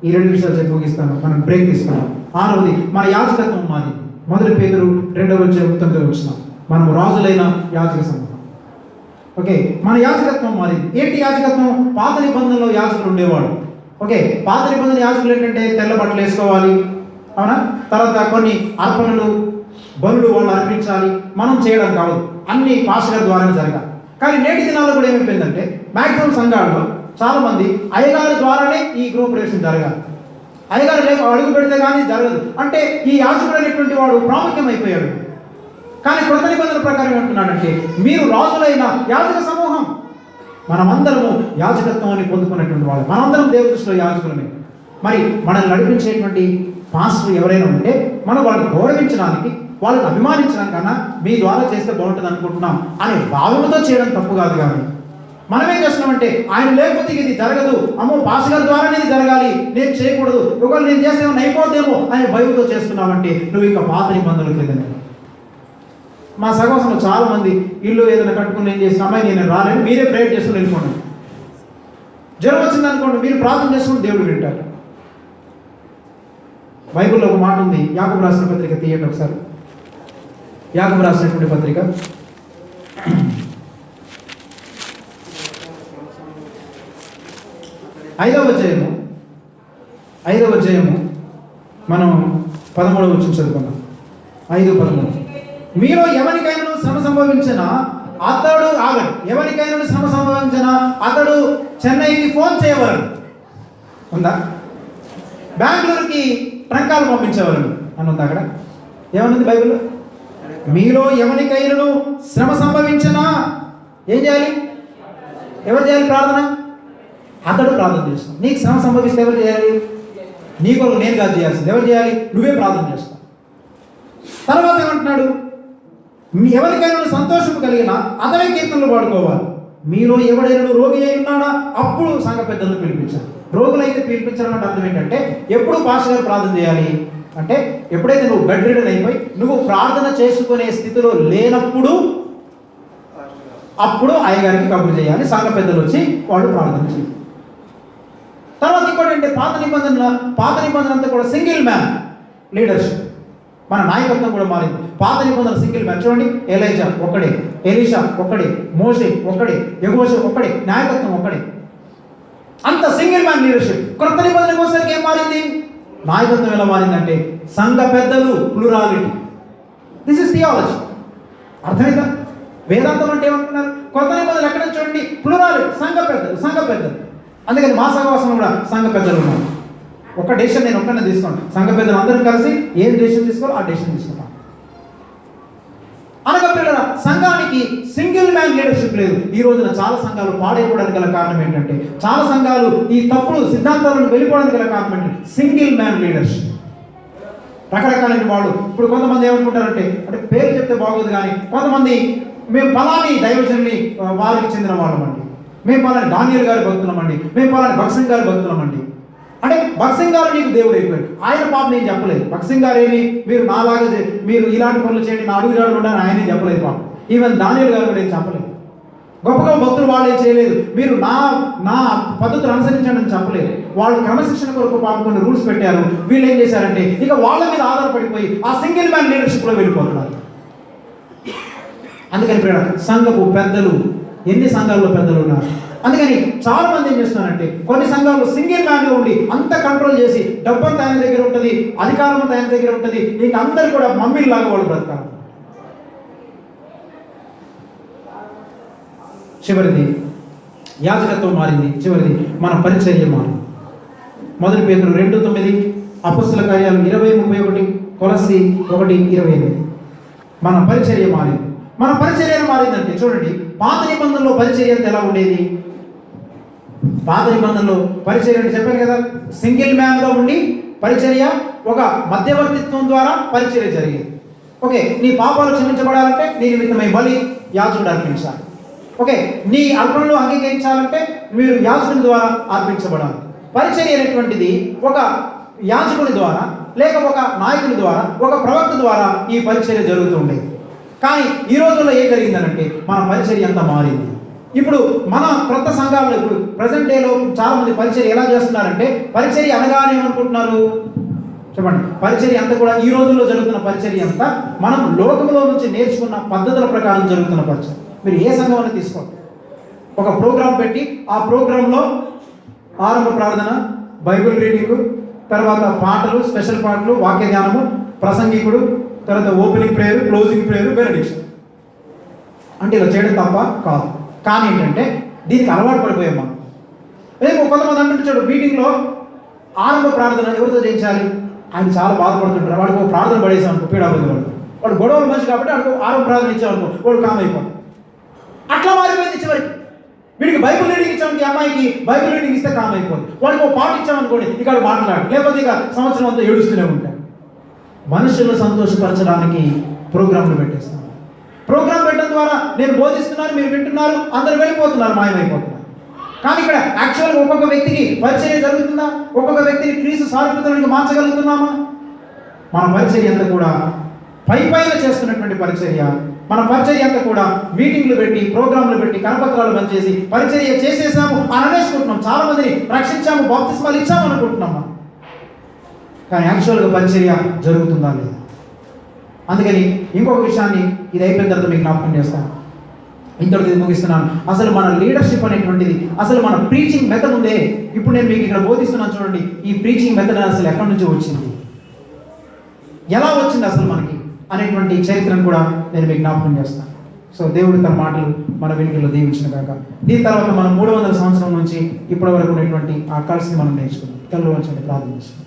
ఈ 2 విషయాలు చెప్పి ముగిస్తాను, మనం బ్రేక్ తీసుకున్నాం. 6వది, మన యాజకత్వం మారింది. 1 పేతురు 2:9 మనం రాజులైన యాజక సంఘం. ఓకే, మన యాజకత్వం మారింది. ఏంటి యాజకత్వం? పాత నిబంధనలో యాజకులు ఉండేవాడు. ఓకే, పాత నిబంధన యాజకులు ఏంటంటే తెల్ల బట్టలు వేసుకోవాలి, అవునా? తర్వాత కొన్ని అర్పణలు, బలులు వాళ్ళు అర్పించాలి. మనం చేయడం కాదు, అన్ని పాస్టర్ ద్వారా జరగాలి. కానీ నేటి దినాల్లో కూడా ఏమైపోయిందంటే మ్యాక్సిమం సంఘాల్లో చాలామంది అయ్యగారి ద్వారానే ఈ గృహప్రవేశం జరగాలి. అయ్యగారు లేక అడుగు పెడితే కానీ జరగదు. అంటే ఈ యాజకుడు అనేటువంటి వాడు ప్రాముఖ్యం అయిపోయాడు. కానీ కృత నిబంధనల ప్రకారం ఏమంటున్నాడంటే మీరు రాజులైన యాజక సమూహం. మనమందరము యాజకత్వాన్ని పొందుకున్నటువంటి వాళ్ళు, మనందరం దేవుని దృష్టిలో యాజకులమే. మరి మనల్ని నడిపించేటువంటి పాస్టర్ ఎవరైనా ఉంటే మనం వాళ్ళని గౌరవించడానికి, వాళ్ళని అభిమానించడానికన్నా మీ ద్వారా చేస్తే బాగుంటుంది అనుకుంటున్నాం అనే భావంతో చేయడం తప్పు కాదు. కానీ మనమేం చేస్తున్నామంటే ఆయన లేకపోతే ఇది జరగదు, అమ్మో పాస్ గారి ద్వారానే ఇది జరగాలి, నేను చేయకూడదు, ఒకవేళ నేను చేస్తే ఏమన్నా అయిపోతేమో అనే భయంతో చేస్తున్నామంటే నువ్వు ఇంకా పాత నిబంధనలకు లేదని. మా సహవాసంలో చాలా మంది ఇల్లు ఏదైనా కట్టుకుని ఏం చేసిన అమ్మాయి నేను రాలేను, మీరే ప్రేయర్ చేసుకుని వెళ్ళిపోండి. జ్వరం వచ్చింది అనుకోండి, మీరు ప్రార్థన చేసుకుని దేవుడు వింటారు. బైబిల్లో ఒక మాట ఉంది, యాకోబు రాసిన పత్రిక తీయండి ఒకసారి. యాకోబు రాసినటువంటి పత్రిక
ఐదవ అధ్యాయము మనం 13వ వచనం చదువుకున్నాం. 5:13. మీలో ఎవరికైనా శ్రమ సంభవించిన అతడు ఆగడు. ఎవరికైనా శ్రమ సంభవించిన అతడు చెన్నైకి ఫోన్ చేయవలడు. ఉందా? బెంగళూరుకి ట్రంకాలు పంపించేవాళ్ళు అని ఉంది అక్కడ. ఏమన్నది బైబిల్లో? మీలో ఎవరికైనా శ్రమ సంభవించినా ఏం చేయాలి? ఎవరు చేయాలి ప్రార్థన? అతడు ప్రార్థన చేస్తాం. నీకు శ్రమ సంభవిస్తే ఎవరు చేయాలి? నీ కొరకు నేను కాదు చేయాల్సింది. ఎవరు చేయాలి? నువ్వే ప్రార్థన చేస్తావు. తర్వాత ఏమంటున్నాడు? ఎవరికైనా సంతోషం కలిగిన అతనే కీర్తనలు పాడుకోవాలి. మీలో ఎవడైనా రోగి అయి ఉన్నాడా అప్పుడు సంఘ పెద్దలను పిలిపించాలి. రోగులైతే పిలిపించడం అంటే అర్థం ఏంటంటే, ఎప్పుడు పాస్టర్ గారు ప్రార్థన చేయాలి అంటే, ఎప్పుడైతే నువ్వు బెడ్ రిడన్ అయిపోయి నువ్వు ప్రార్థన చేసుకునే స్థితిలో లేనప్పుడు అప్పుడు అయ్యగారికి కబురు చేయాలి. సంఘ పెద్దలు వచ్చి వాళ్ళు ప్రార్థన చేయాలి. తర్వాత ఇంకోటి అంటే, పాత నిబంధన అంతా కూడా సింగిల్ మ్యాన్ లీడర్షిప్. మన నాయకత్వం కూడా మారింది. పాత నిబంధన సింగిల్ మ్యాన్. చూడండి, ఎలైజా ఒక్కడే, ఎలీషా ఒక్కడే, మోషే ఒక్కడే, యెహోషువ ఒక్కడే, నాయకత్వం ఒక్కడే. అంత సింగిల్ మ్యాన్ లీడర్షిప్. కొత్త నిబంధనకు వచ్చేసరికి ఏం మారింది? నాయకత్వం ఎలా మారిందంటే సంఘ పెద్దలు, ప్లూరాలిటీ. This is theology. అర్థమైందా? వేదాంతం అంటే ఏమంటున్నారు? కొత్త నిబంధనలు ఎక్కడ చూడండి, ప్లూరాలిటీ, సంఘ పెద్దలు. అందుకని మా సహవాసంలో కూడా సంఘ పెద్దలు ఉన్నారు. ఒక డెసిషన్ నేను ఒక్కనే తీసుకోండి, సంఘ పెద్దలు అందరూ కలిసి ఏం డెసిషన్ తీసుకోవాలో ఆ డెసిషన్ తీసుకుంటాం. అనగా పిల్లల సంఘానికి సింగిల్ మ్యాన్ లీడర్షిప్ లేదు. ఈ రోజున చాలా సంఘాలు పాడైపోవడానికి గల కారణం ఏంటంటే, చాలా సంఘాలు ఈ తప్పుడు సిద్ధాంతాలను వెళ్ళిపోవడానికి గల కారణం ఏంటంటే సింగిల్ మ్యాన్ లీడర్షిప్. రకరకాలైన వాళ్ళు ఇప్పుడు కొంతమంది ఏమనుకుంటారంటే, అంటే పేరు చెప్తే బాగోదు కానీ, కొంతమంది మేము పలాని దైవజనుని వారికి చెందిన వాళ్ళమండి, మేము పలాని డానియల్ గారి భక్తులమండి, మేము పలాని భక్సింగ్ గారి భక్తులమండి. అంటే భక్సింగ్ గారు నీకు దేవుడు అయిపోయాడు. ఆయన పాప నేను చెప్పలేదు. భక్సింగ్ గారు ఏమి మీరు నాలాగా మీరు ఇలాంటి పనులు చేయండి, నా అడుగుజాడలు ఉండాలని ఆయన చెప్పలేదు పాప. ఈవెన్ దానియల్ గారు కూడా ఏం చెప్పలేదు. గొప్ప భక్తులు వాళ్ళు ఏం చేయలేదు, మీరు నా పద్ధతులు అనుసరించండి అని చెప్పలేదు. వాళ్ళు క్రమశిక్షణ కొరకు పాపం కొన్ని రూల్స్ పెట్టారు. వీళ్ళు ఏం చేశారంటే ఇక వాళ్ళ మీద ఆధారపడిపోయి ఆ సింగిల్ మ్యాన్ లీడర్షిప్లో వెళ్ళిపోతున్నారు. అందుకని సంఘపు పెద్దలు, ఎన్ని సంఘాల్లో పెద్దలు ఉన్నారు. అందుకని చాలా మంది ఏం చేస్తున్నారంటే, కొన్ని సంఘాల్లో సింగిల్ మ్యాన్గా ఉండి అంత కంట్రోల్ చేసి డబ్బంతా ఆయన దగ్గర ఉంటుంది, అధికారం అంతా ఆయన దగ్గర ఉంటుంది, ఇంక అందరు కూడా మమ్మీలాగా వాళ్ళు బ్రతకాలి. చివరిది యాజకత్వం మారింది. చివరిది మన పరిచర్య మారింది. 1 పేతురు 2:9, అపొస్తలుల కార్యాలు 20:31, కొలస్సీ 1:28. మన పరిచర్య మారింది. మన పరిచర్య మారిందంటే చూడండి, పాత నిబంధనలో పరిచర్య ఎలా ఉండేది? పాత నిబంధనలో పరిచర్య అంటే చెప్పాను కదా, సింగిల్ మ్యాన్గా ఉండి పరిచర్య, ఒక మధ్యవర్తిత్వం ద్వారా పరిచర్య జరిగేది. ఓకే, నీ పాపాలు క్షమించబడాలంటే నీ నిమిత్తమై బలి యాజకుడు అర్పించాలి. ఓకే, నీ అర్పణలు అంగీకరించాలంటే మీరు యాజకుని ద్వారా అర్పించబడాలి. పరిచర్య అనేటువంటిది ఒక యాజకుని ద్వారా, లేక ఒక నాయకుని ద్వారా, ఒక ప్రవక్త ద్వారా ఈ పరిచర్య జరుగుతూ ఉండేది. కానీ ఈ రోజుల్లో ఏం జరిగిందనంటే, మన పరిచర్య అంతా మారింది. ఇప్పుడు మన క్రొత్త సంఘాల్లో ఇప్పుడు ప్రజెంట్ డేలో చాలా మంది పరిచర్య ఎలా చేస్తున్నారంటే, పరిచర్య అనగానే ఏమనుకుంటున్నారు చెప్పండి? పరిచర్య అంతా కూడా ఈ రోజుల్లో జరుగుతున్న పరిచర్య అంతా మనం లోకంలో నుంచి నేర్చుకున్న పద్ధతుల ప్రకారం జరుగుతున్న పరిచర్య. మీరు ఏ సంఘం అని తీసుకోండి, ఒక ప్రోగ్రాం పెట్టి ఆ ప్రోగ్రాంలో ఆరంభ ప్రార్థన, బైబిల్ రీడింగ్, తర్వాత పాటలు, స్పెషల్ పాటలు, వాక్య ధ్యానము, ప్రసంగికుడు, తర్వాత opening prayer, closing prayer, benediction. అంటే ఇలా చేయడం తప్ప కాదు. కానీ ఏంటంటే దీనికి అలవాటు పడిపోయాం మనం. రేపు కొంతమంది అంటుంటాడు మీటింగ్లో ఆరంభ ప్రార్థన ఎవరితో చేయించాలి? ఆయన చాలా బాధపడుతుంటారు. వాడికి ఒక ప్రార్థన పడేసామనుకో, పీడాబోది వాడు గొడవలు మనిషి కాబట్టి వాడికి ఆరంభ ప్రార్థన ఇచ్చామనుకో, వాడు కామ్ అయిపోతాడు. అట్లా మారిపోయింది. చివరికి వీడికి బైబిల్ రీడింగ్ ఇచ్చామని, అమ్మాయికి బైబిల్ రీడింగ్ ఇస్తే కామ్ అయిపోతుంది. వాడికి ఒక పాట ఇచ్చామనుకోండి, ఇక్కడ మాట్లాడు, లేకపోతే ఇక సంవత్సరం అంతా ఏడుస్తూనే ఉంటాడు. మనుషులను సంతోషపరచడానికి ప్రోగ్రాంలు పెట్టేస్తాను. ప్రోగ్రాం పెట్టడం ద్వారా నేను బోధిస్తున్నాను, మీరు వింటున్నారు, అందరు వెళ్ళిపోతున్నారు, మాయమైపోతున్నారు. కానీ ఇక్కడ యాక్చువల్గా ఒక్కొక్క వ్యక్తికి పరిచర్య జరుగుతుందా? ఒక్కొక్క వ్యక్తిని క్రీస్తు సారూప్యతలోకి మార్చగలుగుతున్నామా? మన పరిచర్య అంతా కూడా పైన చేస్తున్నటువంటి పరిచర్య. మన పరిచర్య అంతా కూడా మీటింగ్లు పెట్టి, ప్రోగ్రాంలు పెట్టి, కరపత్రాలు పనిచేసి పరిచర్య చేసేసాము అని అనేసుకుంటున్నాం. చాలా మందిని రక్షించాము, బాప్తిస్మాలు ఇచ్చాము అనుకుంటున్నాం. కానీ యాక్చువల్గా పరిచర్య జరుగుతుందా లేదా? అందుకని ఇంకొక విషయాన్ని ఇది అయిపోయిన తర్వాత మీకు జ్ఞాపకం చేస్తాను. ఇంతటితో ఇది ముగిస్తున్నాను. అసలు మన లీడర్షిప్ అనేటువంటిది, అసలు మన ప్రీచింగ్ మెథడ్ ఉందే, ఇప్పుడు నేను మీకు ఇక్కడ బోధిస్తున్నాను చూడండి. ఈ ప్రీచింగ్ మెథడ్ అసలు ఎక్కడి నుంచి వచ్చింది, ఎలా వచ్చింది అసలు మనకి అనేటువంటి చరిత్రను కూడా నేను మీకు జ్ఞాపకం చేస్తాను. సో దేవుడు తన మాటలు మన వెనుకల్లో దీవించిన కాక. దీని తర్వాత మనం 300 సంవత్సరం నుంచి ఇప్పటి వరకు ఉన్నటువంటి ఆ కలిసి మనం నేర్చుకున్నాం. కళ్ళు వంచండి, ప్రార్థన చేస్తున్నాం.